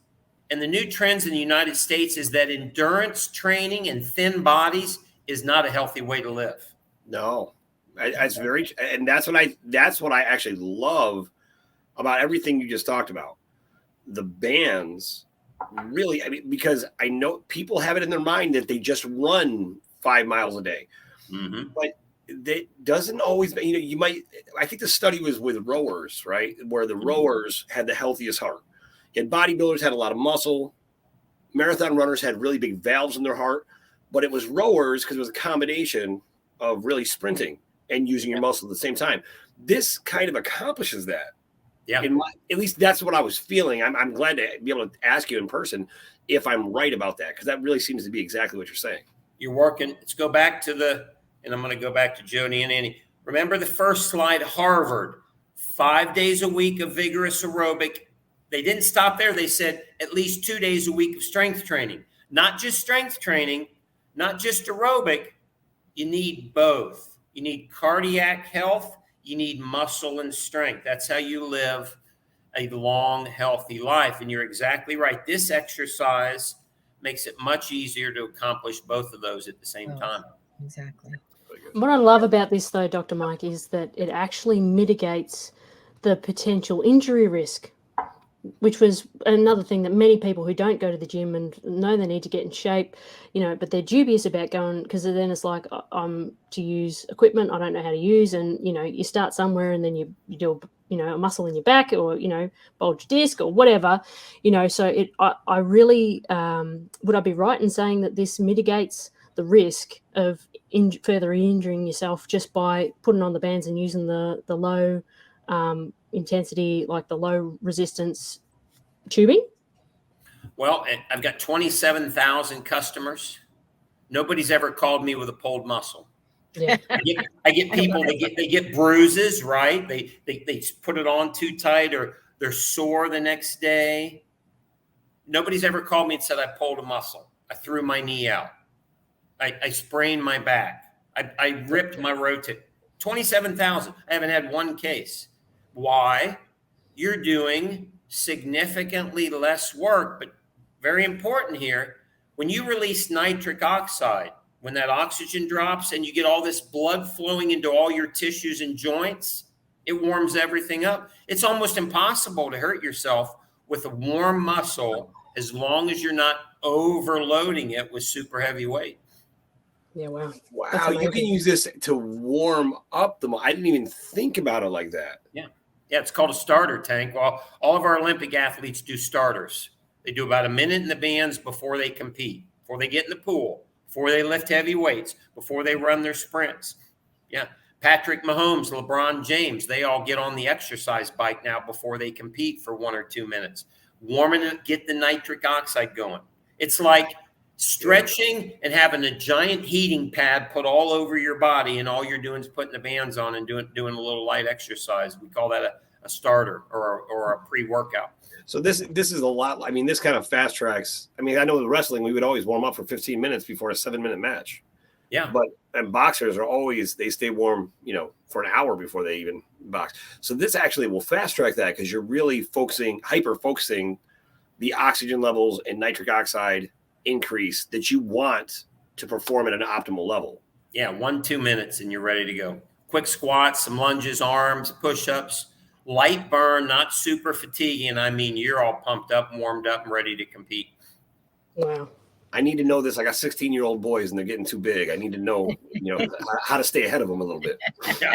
and the new trends in the United States is that endurance training and thin bodies is not a healthy way to live.
No, that's very, and that's what I actually love about everything you just talked about. The bands really, I mean, because I know people have it in their mind that they just run 5 miles a day, but that doesn't always, you might, I think the study was with rowers, right? Where the rowers had the healthiest heart. And bodybuilders had a lot of muscle. Marathon runners had really big valves in their heart, but it was rowers because it was a combination of really sprinting and using your muscle at the same time. This kind of accomplishes that. Yeah. At least that's what I was feeling. I'm glad to be able to ask you in person if I'm right about that, because that really seems to be exactly what you're saying.
You're working. Let's go back to and I'm going to go back to Jodi and Annie. Remember the first slide, Harvard, 5 days a week of vigorous aerobic. They didn't stop there. They said at least 2 days a week of strength training. Not just strength training, not just aerobic. You need both. You need cardiac health. You need muscle and strength. That's how you live a long, healthy life. And you're exactly right. This exercise makes it much easier to accomplish both of those at the same time.
Exactly.
What I love about this, though, Dr. Mike, is that it actually mitigates the potential injury risk, which was another thing that many people who don't go to the gym and know they need to get in shape, but they're dubious about going, because then it's like, I'm to use equipment I don't know how to use. And, you start somewhere and then you do, a muscle in your back, or, bulge disc or whatever, so I really, would I be right in saying that this mitigates the risk of further injuring yourself just by putting on the bands and using the low intensity, like the low resistance tubing?
Well, I've got 27,000 customers. Nobody's ever called me with a pulled muscle.
Yeah.
I get people, they get bruises, right? They put it on too tight, or they're sore the next day. Nobody's ever called me and said I pulled a muscle. I threw my knee out. I sprained my back. I ripped my rotator. 27,000. I haven't had one case. Why? You're doing significantly less work, but very important here. When you release nitric oxide, when that oxygen drops and you get all this blood flowing into all your tissues and joints, it warms everything up. It's almost impossible to hurt yourself with a warm muscle as long as you're not overloading it with super heavy weight.
Yeah, wow.
Wow, you can use this to warm up the muscle. I didn't even think about it like that.
Yeah, it's called a starter tank. Well, all of our Olympic athletes do starters. They do about a minute in the bands before they compete, before they get in the pool, before they lift heavy weights, before they run their sprints. Yeah, Patrick Mahomes, LeBron James, they all get on the exercise bike now before they compete for 1 or 2 minutes. Warming it, get the nitric oxide going. It's like stretching and having a giant heating pad put all over your body, and all you're doing is putting the bands on and doing a little light exercise. We call that a starter or a pre-workout.
So this is a lot. I mean, this kind of fast tracks. I mean, I know with wrestling, we would always warm up for 15 minutes before a 7-minute match. Yeah. But and boxers are always, they stay warm, for an hour before they even box. So this actually will fast track that, because you're really hyper focusing the oxygen levels and nitric oxide increase that you want to perform at an optimal level.
Yeah, 1-2 minutes and you're ready to go. Quick squats, some lunges, arms, push-ups, light burn, not super fatiguing. I mean, you're all pumped up, warmed up, and ready to compete.
Wow.
I need to know this. I got 16-year-old boys and they're getting too big. I need to know, how to stay ahead of them a little bit.
Yeah.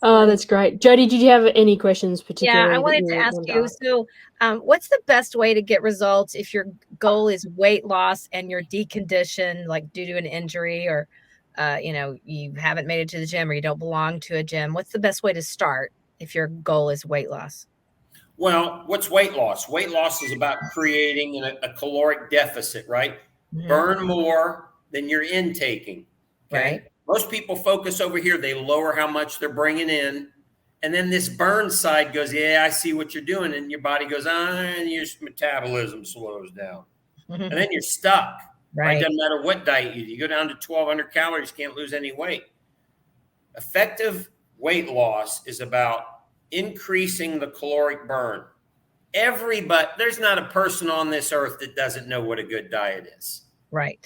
Oh, that's great. Jodi, did you have any questions particularly?
Yeah, I wanted to ask you. So what's the best way to get results if your goal is weight loss and you're deconditioned, like due to an injury, or, you haven't made it to the gym, or you don't belong to a gym? What's the best way to start if your goal is weight loss?
Well, what's weight loss? Weight loss is about creating a caloric deficit, right? Mm-hmm. Burn more than you're intaking. Okay. Right. Most people focus over here. They lower how much they're bringing in. And then this burn side goes, yeah, I see what you're doing. And your body goes, and your metabolism slows down. Mm-hmm. And then you're stuck. Right. It doesn't matter what diet you do. You go down to 1,200 calories, can't lose any weight. Effective weight loss is about increasing the caloric burn. There's not a person on this earth that doesn't know what a good diet is.
Right.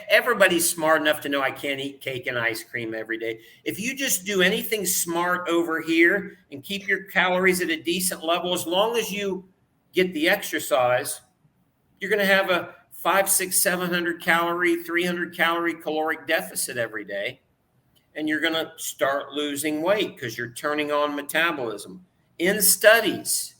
Everybody's smart enough to know I can't eat cake and ice cream every day. If you just do anything smart over here and keep your calories at a decent level, as long as you get the exercise, you're going to have a 500, 600, 700 calorie, 300 calorie caloric deficit every day. And you're going to start losing weight because you're turning on metabolism. In studies,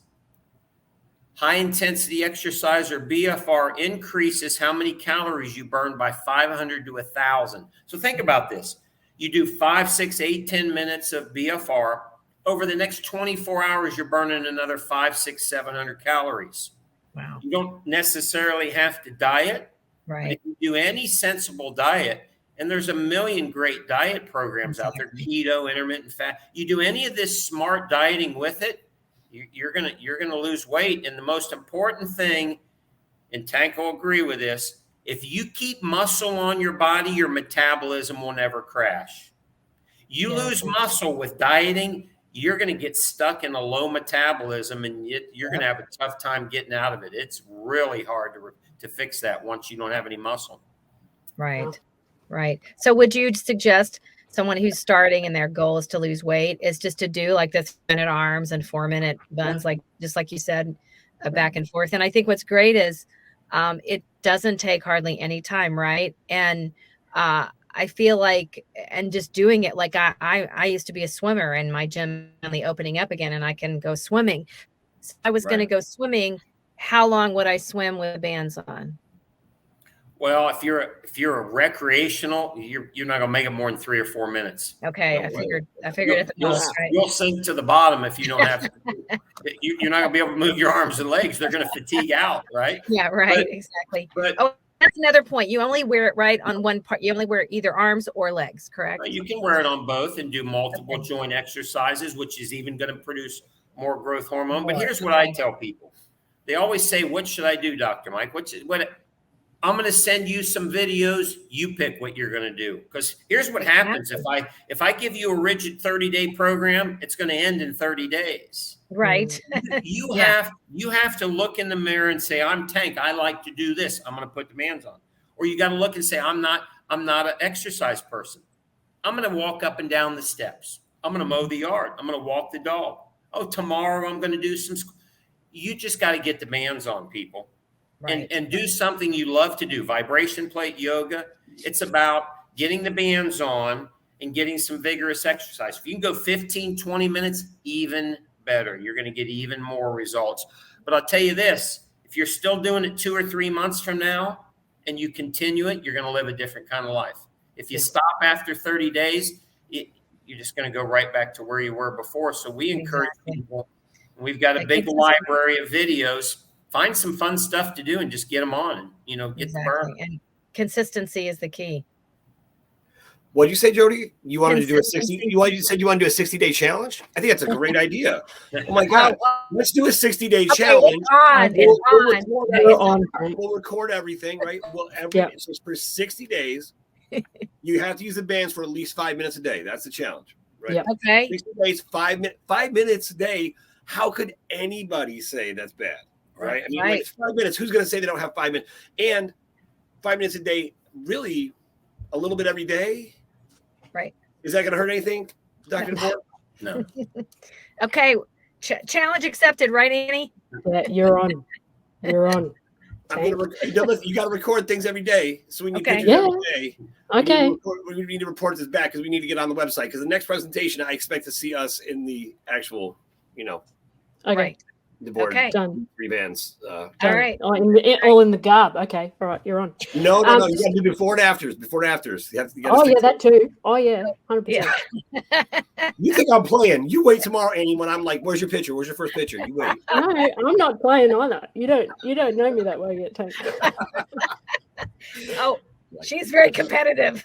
high intensity exercise, or BFR, increases how many calories you burn by 500 to 1,000. So think about this. You do 5, 6, 8, 10 minutes of BFR. Over the next 24 hours, you're burning another 500, 600, 700 calories.
Wow.
You don't necessarily have to diet.
Right.
If you do any sensible diet, and there's a million great diet programs out there, keto, intermittent fast. You do any of this smart dieting with it, you're gonna lose weight. And the most important thing, and Tank will agree with this, if you keep muscle on your body, your metabolism will never crash. You lose muscle with dieting, you're going to get stuck in a low metabolism, and you're going to have a tough time getting out of it. It's really hard to fix that once you don't have any muscle.
Right. Right. So would you suggest someone who's starting and their goal is to lose weight is just to do like the 3-minute arms and 4-minute buns, like just like you said, back and forth? And I think what's great is it doesn't take hardly any time, right? And I feel like, and just doing it, like I used to be a swimmer, and my gym only opening up again, and I can go swimming. So I was going to go swimming. How long would I swim with bands on?
Well, if you're a recreational, you're not gonna make it more than 3 or 4 minutes.
Okay, I figured at the most, right?
You'll sink to the bottom if you don't have. You're not gonna be able to move your arms and legs. They're gonna fatigue out, right?
Yeah, right. Exactly.
But
that's another point. You only wear it right on one part. You only wear either arms or legs, correct?
You can wear it on both and do multiple joint exercises, which is even going to produce more growth hormone. But here's what I tell people: they always say, "What should I do, Dr. Mike? What?" I'm going to send you some videos. You pick what you're going to do. Because here's what happens. If I give you a rigid 30-day program, it's going to end in 30 days.
Right.
You have to look in the mirror and say, I'm Tank. I like to do this. I'm going to put demands on. Or you got to look and say, I'm not an exercise person. I'm going to walk up and down the steps. I'm going to mow the yard. I'm going to walk the dog. Oh, tomorrow I'm going to do some. You just got to get demands on people. Right. And do something you love to do. Vibration plate yoga. It's about getting the bands on and getting some vigorous exercise. If you can go 15, 20 minutes, even better. You're going to get even more results. But I'll tell you this, if you're still doing it 2 or 3 months from now and you continue it, you're going to live a different kind of life. If you stop after 30 days, you're just going to go right back to where you were before. So we encourage people. We've got a big library of videos. Find some fun stuff to do and just get them on and, get the burn.
And consistency is the key.
What did you say, Jodi? You wanted to do a 60? You said you want to do a 60-day challenge? I think that's a great idea. Oh my God. Let's do a 60-day challenge. We'll record everything, right? So for 60 days, you have to use the bands for at least 5 minutes a day. That's the challenge, right?
Yep. Okay.
60 days, 5 minutes a day. How could anybody say that's bad? Right. I mean, like it's 5 minutes. Who's going to say they don't have 5 minutes? And 5 minutes a day, really a little bit every day.
Right.
Is that going to hurt anything, Dr. DeBord?
No.
Okay. Challenge accepted, right, Annie?
Yeah, you're on. You're on.
You got to record things every day. So we need pictures every day.
Okay.
We need to report this back because we need to get on the website. Because the next presentation, I expect to see us in the actual,
Okay.
Right.
DeBord,
done.
3 bands.
All right.
All in the garb. Okay. All right. You're on.
No. You got to do before and afters. Before and afters. You
that too. Oh, yeah. 100%.
You think I'm playing? You wait tomorrow, Annie. When I'm like, "Where's your picture? Where's your first picture?" You wait.
No, I'm not playing either. You don't know me that way yet, Tank.
Oh, she's very competitive.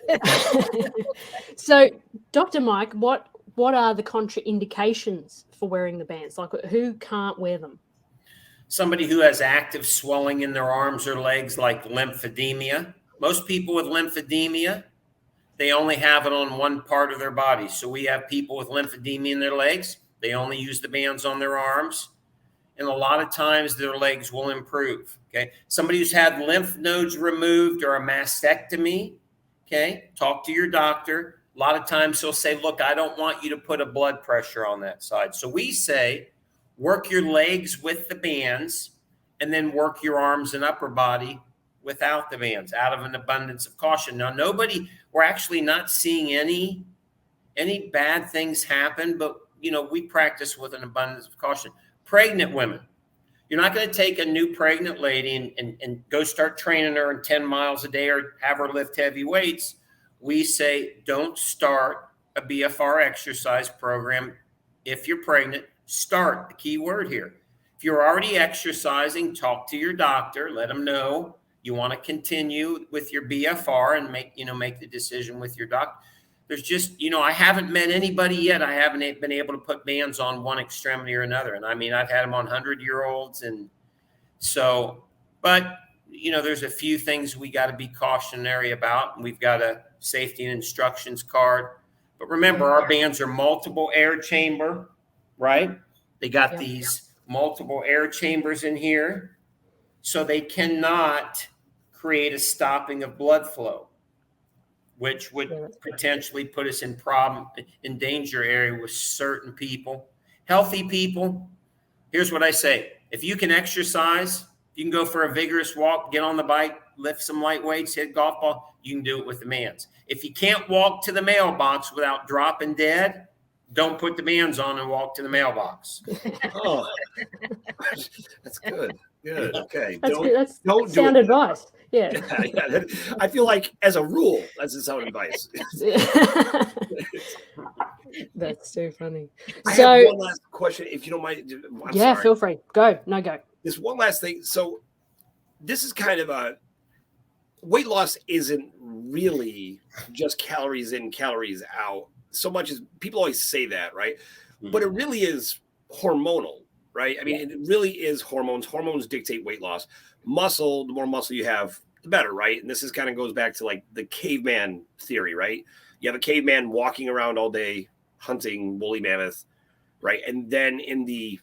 So, Dr. Mike, what are the contraindications for wearing the bands? Like, who can't wear them?
Somebody who has active swelling in their arms or legs, like lymphedema. Most people with lymphedema, they only have it on one part of their body. So we have people with lymphedema in their legs. They only use the bands on their arms. And a lot of times their legs will improve. Okay. Somebody who's had lymph nodes removed or a mastectomy. Okay. Talk to your doctor. A lot of times he'll say, look, I don't want you to put a blood pressure on that side. So we say, work your legs with the bands and then work your arms and upper body without the bands, out of an abundance of caution. Now, we're actually not seeing any bad things happen, but, we practice with an abundance of caution. Pregnant women, you're not going to take a new pregnant lady and go start training her in 10 miles a day or have her lift heavy weights. We say, don't start a BFR exercise program. If you're pregnant, start, the key word here. If you're already exercising, talk to your doctor, let them know you want to continue with your BFR and make the decision with your doctor. There's just, I haven't met anybody yet. I haven't been able to put bands on one extremity or another. And I mean, I've had them on 100-year-olds. And so, but, there's a few things we got to be cautionary about. We've got a safety and instructions card. But remember, our bands are multiple air chamber. right? They got these multiple air chambers in here, so they cannot create a stopping of blood flow, which would potentially put us in danger area with certain people. Healthy people, here's what I say. If you can exercise, you can go for a vigorous walk, get on the bike, lift some light weights, hit golf ball, you can do it with the bands. If you can't walk to the mailbox without dropping dead, don't put the bands on and walk to the mailbox.
Oh, that's good. Good. Okay.
That's
don't
sound
do
advice. Yeah.
Yeah. I feel like, as a rule, that's the sound advice.
That's too funny.
I have one last question, if you don't mind. I'm sorry.
Feel free. Go.
This one last thing. So this is kind of a weight loss isn't really just calories in, calories out, so much as people always say that, right? Mm-hmm. But it really is hormonal, right? I mean, it really is hormones. Hormones dictate weight loss. Muscle, the more muscle you have, the better, right? And this is kind of goes back to like the caveman theory, right? You have a caveman walking around all day hunting woolly mammoth, right? And then in the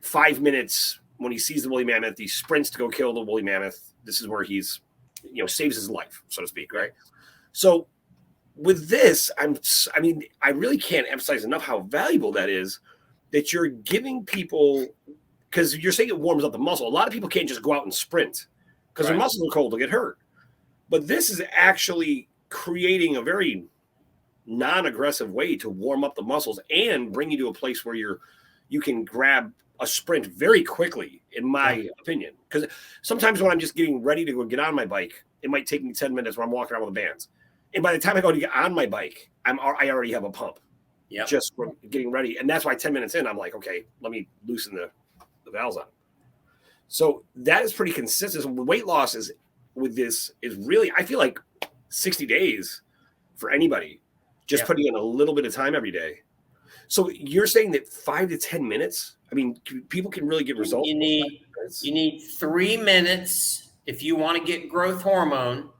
5 minutes when he sees the woolly mammoth, he sprints to go kill the woolly mammoth. This is where he's, saves his life, so to speak, right? So with this, I really can't emphasize enough how valuable that is, that you're giving people, because you're saying it warms up the muscle. A lot of people can't just go out and sprint because their muscles are cold, they'll get hurt. But this is actually creating a very non-aggressive way to warm up the muscles and bring you to a place where you can grab a sprint very quickly, in my opinion. Because sometimes when I'm just getting ready to go get on my bike, it might take me 10 minutes when I'm walking around with the bands. And by the time I go to get on my bike, I already have a pump. Yeah, just from getting ready. And that's why 10 minutes in, I'm like, okay, let me loosen the valves on. So that is pretty consistent. So weight loss is really, I feel like 60 days for anybody, just putting in a little bit of time every day. So you're saying that 5 to 10 minutes, I mean, people can really get results.
You need 3 minutes if you want to get growth hormone.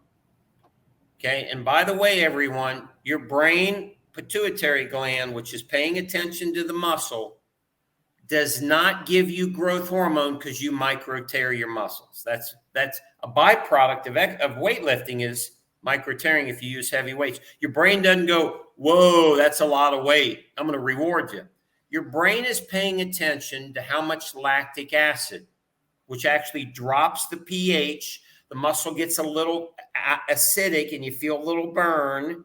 Okay. And by the way, everyone, your brain pituitary gland, which is paying attention to the muscle, does not give you growth hormone because you micro tear your muscles. That's a byproduct of weightlifting, is micro tearing if you use heavy weights. Your brain doesn't go, whoa, that's a lot of weight, I'm going to reward you. Your brain is paying attention to how much lactic acid, which actually drops the pH. The muscle gets a little acidic and you feel a little burn.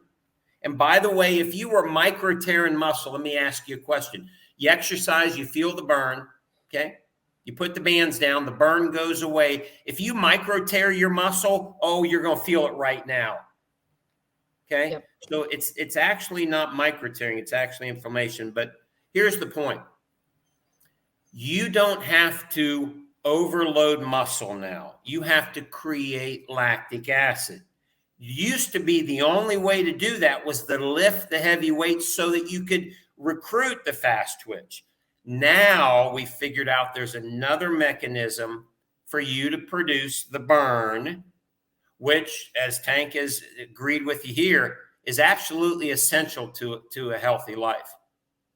And by the way, if you were micro tearing muscle, let me ask you a question. You exercise, you feel the burn, okay? You put the bands down, the burn goes away. If you micro tear your muscle, you're going to feel it right now, okay? Yep. So it's actually not micro tearing, it's actually inflammation. But here's the point. You don't have to overload muscle now. You have to create lactic acid. Used to be the only way to do that was to lift the heavy weights so that you could recruit the fast twitch. Now we figured out there's another mechanism for you to produce the burn, which, as Tank has agreed with you here, is absolutely essential to a healthy life.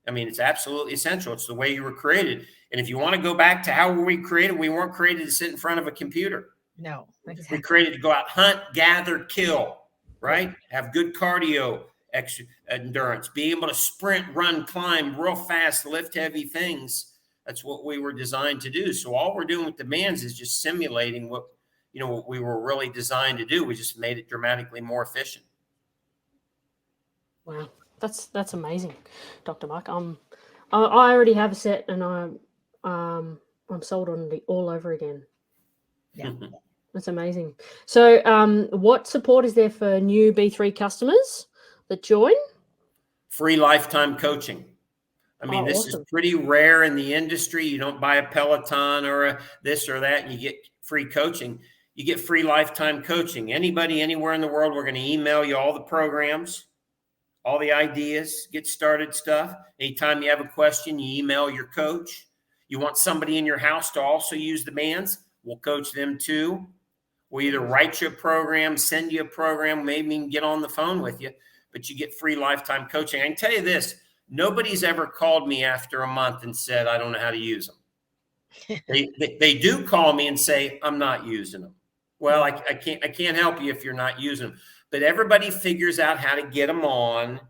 I mean, it's absolutely essential. It's the way you were created. And if you want to go back to how were we created, we weren't created to sit in front of a computer.
No, exactly.
We created to go out, hunt, gather, kill, right? Have good cardio, endurance, be able to sprint, run, climb real fast, lift heavy things. That's what we were designed to do. So all we're doing with the bands is just simulating what we were really designed to do. We just made it dramatically more efficient.
Wow, that's amazing, Dr. Mike. I already have a set, and I'm sold on it all over again. Yeah. That's amazing. So what support is there for new B3 customers that join?
Free lifetime coaching. I mean, this awesome. Is pretty rare in the industry. You don't buy a Peloton or a this or that and you get free coaching. You get free lifetime coaching. Anybody, anywhere in the world, we're going to email you all the programs, all the ideas, get started stuff. Anytime you have a question, you email your coach. You want somebody in your house to also use the bands, we'll coach them too. We'll either write you a program, send you a program, maybe even get on the phone with you, but you get free lifetime coaching. I can tell you this, Nobody's ever called me after a month and said, I don't know how to use them. They do call me and say, I'm not using them. Well, I can't help you if you're not using them. But everybody figures out how to get them on.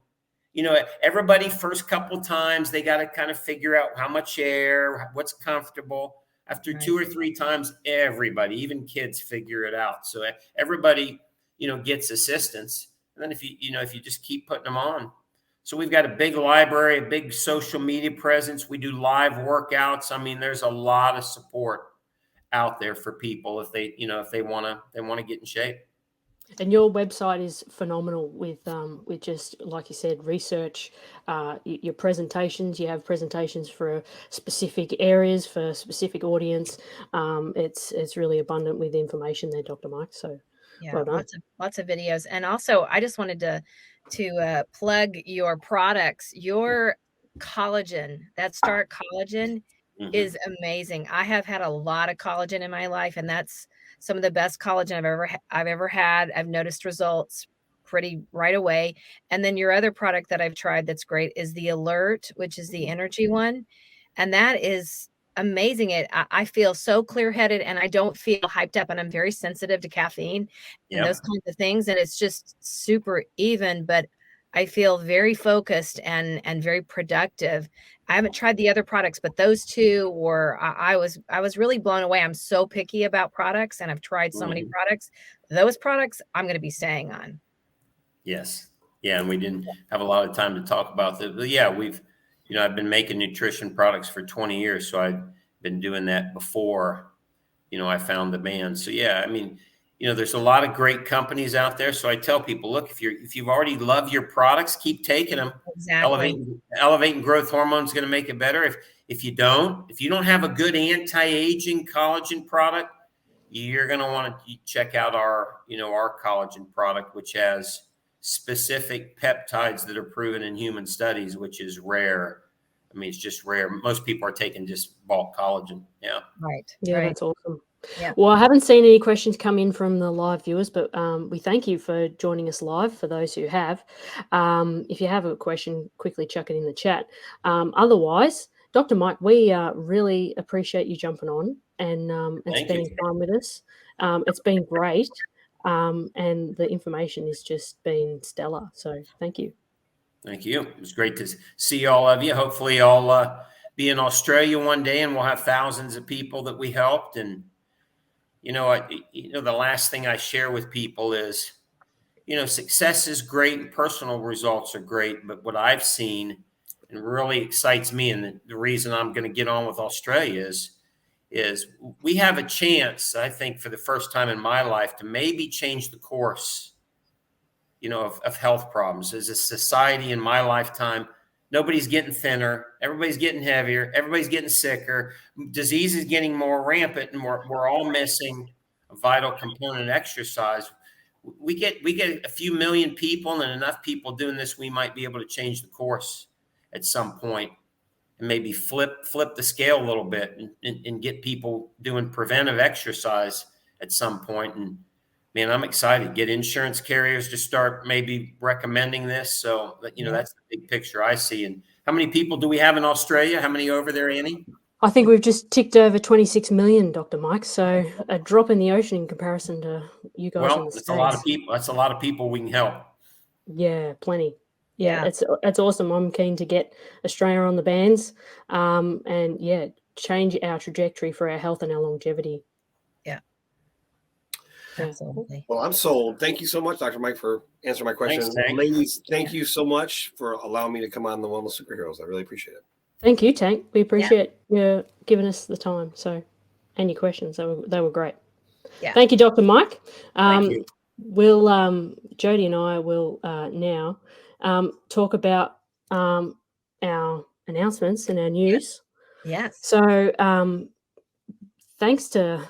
You know, everybody first couple times, they got to kind of figure out how much air, what's comfortable. After 2 or 3 times, everybody, even kids, figure it out. So everybody, you know, gets assistance. And then if you just keep putting them on. So we've got a big library, a big social media presence. We do live workouts. I mean, there's a lot of support out there for people if they want to get in shape.
And your website is phenomenal with just, like you said, research, your presentations. You have presentations for specific areas, for specific audience. It's really abundant with information there, Dr. Mike. So
yeah,
well done.
Lots of videos. And also, I just wanted to plug your products. Your collagen, that Start Collagen, is amazing. I have had a lot of collagen in my life, and that's some of the best collagen I've ever had. I've noticed results pretty right away. And then your other product that I've tried that's great is the Alert, which is the energy one. And that is amazing. I feel so clear-headed, and I don't feel hyped up, and I'm very sensitive to caffeine and those kinds of things. And it's just super even, but I feel very focused and very productive. I haven't tried the other products, but those two were, I was really blown away. I'm so picky about products, and I've tried so many products. Those products I'm going to be staying on.
Yes. Yeah. And we didn't have a lot of time to talk about that. But yeah, I've been making nutrition products for 20 years. So I've been doing that before, I found the band. So yeah, I mean, there's a lot of great companies out there. So I tell people, look, if you've already loved your products, keep taking them.
Exactly.
Elevating growth hormone is going to make it better. If you don't have a good anti-aging collagen product, you're going to want to check out our collagen product, which has specific peptides that are proven in human studies, which is rare. I mean, it's just rare. Most people are taking just bulk collagen. Yeah.
Right.
Yeah,
right.
That's awesome.
Yeah.
Well, I haven't seen any questions come in from the live viewers, but we thank you for joining us live, for those who have. If you have a question, quickly chuck it in the chat. Otherwise, Dr. Mike, we really appreciate you jumping on and spending time with us. It's been great, and the information has just been stellar. So thank you.
Thank you. It was great to see all of you. Hopefully I'll be in Australia one day, and we'll have thousands of people that we helped. And the last thing I share with people is, success is great and personal results are great. But what I've seen and really excites me, and the reason I'm going to get on with Australia is we have a chance, I think, for the first time in my life, to maybe change the course, of health problems. As a society in my lifetime, nobody's getting thinner. Everybody's getting heavier. Everybody's getting sicker. Disease is getting more rampant, and we're all missing a vital component, exercise. We get a few million people, and enough people doing this, we might be able to change the course at some point, and maybe flip the scale a little bit and get people doing preventive exercise at some point. And man, I'm excited. Get insurance carriers to start maybe recommending this. So that, that's the big picture I see. And how many people do we have in Australia? How many over there, Annie?
I think we've just ticked over 26 million, Dr. Mike. So a drop in the ocean in comparison to you guys in the States.
That's a lot of people. That's a lot of people we can help.
Yeah, plenty. Yeah. It's awesome. I'm keen to get Australia on the bands, and change our trajectory for our health and our longevity.
Absolutely.
Well, I'm sold. Thank you so much, Dr. Mike, for answering my questions. Ladies, thank you so much for allowing me to come on the Wellness Superheroes. I really appreciate it.
Thank you, Tank. We appreciate you giving us the time. So, and your questions, they were great.
Yeah.
Thank you, Dr. Mike.
Thank you.
We'll Jodi and I will now talk about our announcements and our news.
Yes.
So, thanks to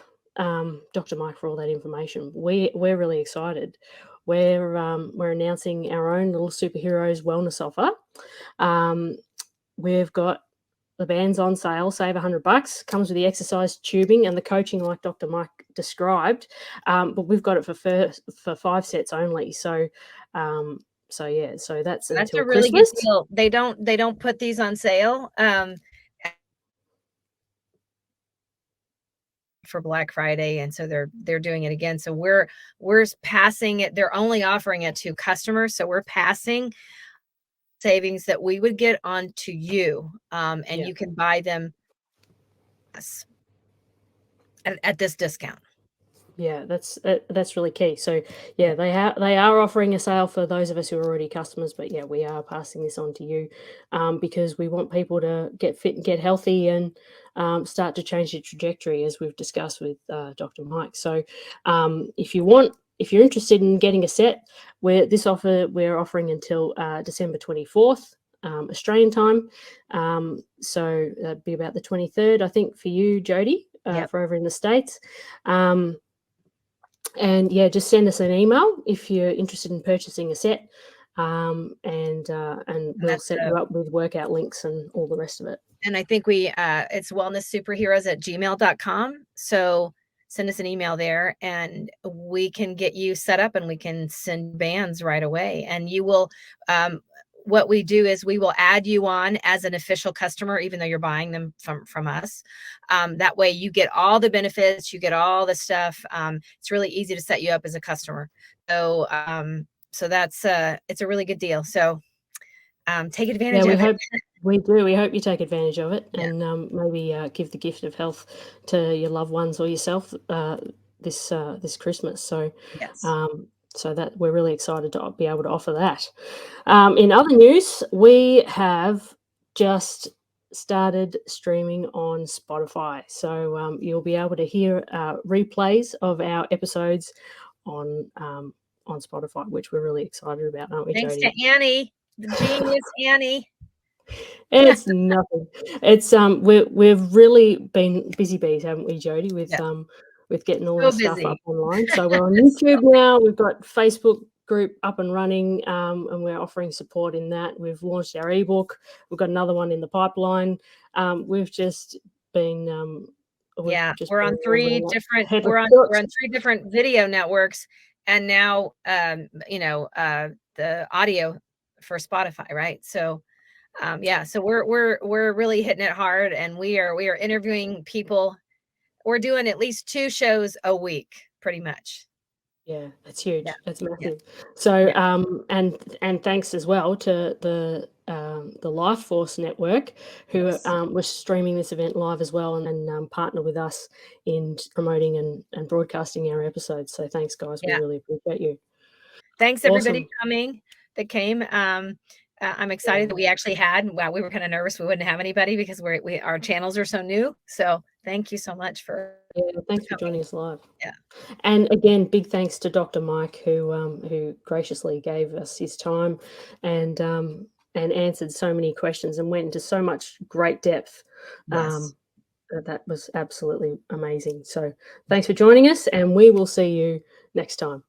Dr. Mike for all that information. We're really excited. We're announcing our own little superheroes wellness offer. We've got the bands on sale, save $100. Comes with the exercise tubing and the coaching, like Dr. Mike described. But we've got it for 5 sets only. So yeah, so that's
a really
Christmas.
good deal. They don't put these on sale for Black Friday, and so they're doing it again. So we're passing it. They're only offering it to customers, so we're passing savings that we would get on to you, and you can buy them at this discount.
Yeah, that's really key. So yeah, they are offering a sale for those of us who are already customers, but yeah, we are passing this on to you because we want people to get fit and get healthy and start to change their trajectory, as we've discussed with Dr. Mike. So if you're interested in getting a set, we're offering until December 24th. Australian time, so that'd be about the 23rd, I think, for you, Jodi, for over in the States. And yeah, just send us an email if you're interested in purchasing a set, and we'll set you up with workout links and all the rest of it.
And I think it's wellnesssuperheroes@gmail.com. So send us an email there and we can get you set up and we can send bands right away. And you will, what we do is we will add you on as an official customer, even though you're buying them from us. That way you get all the benefits, you get all the stuff. It's really easy to set you up as a customer. So, that's, it's a really good deal. So, take advantage of it.
We do. We hope you take advantage of it and maybe give the gift of health to your loved ones or yourself this Christmas. So,
yes.
So that we're really excited to be able to offer that. In other news, we have just started streaming on Spotify. So you'll be able to hear replays of our episodes on Spotify, which we're really excited about, aren't we,
Thanks
Jodi?
to Annie, the genius Annie.
It's nothing. It's we've really been busy bees, haven't we, Jodi, with getting all our stuff up online. So we're on YouTube now. We've got Facebook group up and running, and we're offering support in that. We've launched our ebook. We've got another one in the pipeline. We've just been
we're on three different video networks, and now the audio for Spotify, right? So so we're really hitting it hard, and we are interviewing people. We're doing at least 2 shows a week, pretty much.
Yeah, that's huge. Yeah. That's massive. Yeah. So and thanks as well to the Life Force Network, who was streaming this event live as well, and partner with us in promoting and broadcasting our episodes. So thanks, guys. We really appreciate you.
Thanks everybody that came. I'm excited that we actually had. Wow, we were kind of nervous we wouldn't have anybody because our channels are so new. So thank you so much for
thanks for joining us live.
Yeah,
and again, big thanks to Dr. Mike who graciously gave us his time and answered so many questions and went into so much great depth.
Yes.
That was absolutely amazing. So thanks for joining us, and we will see you next time.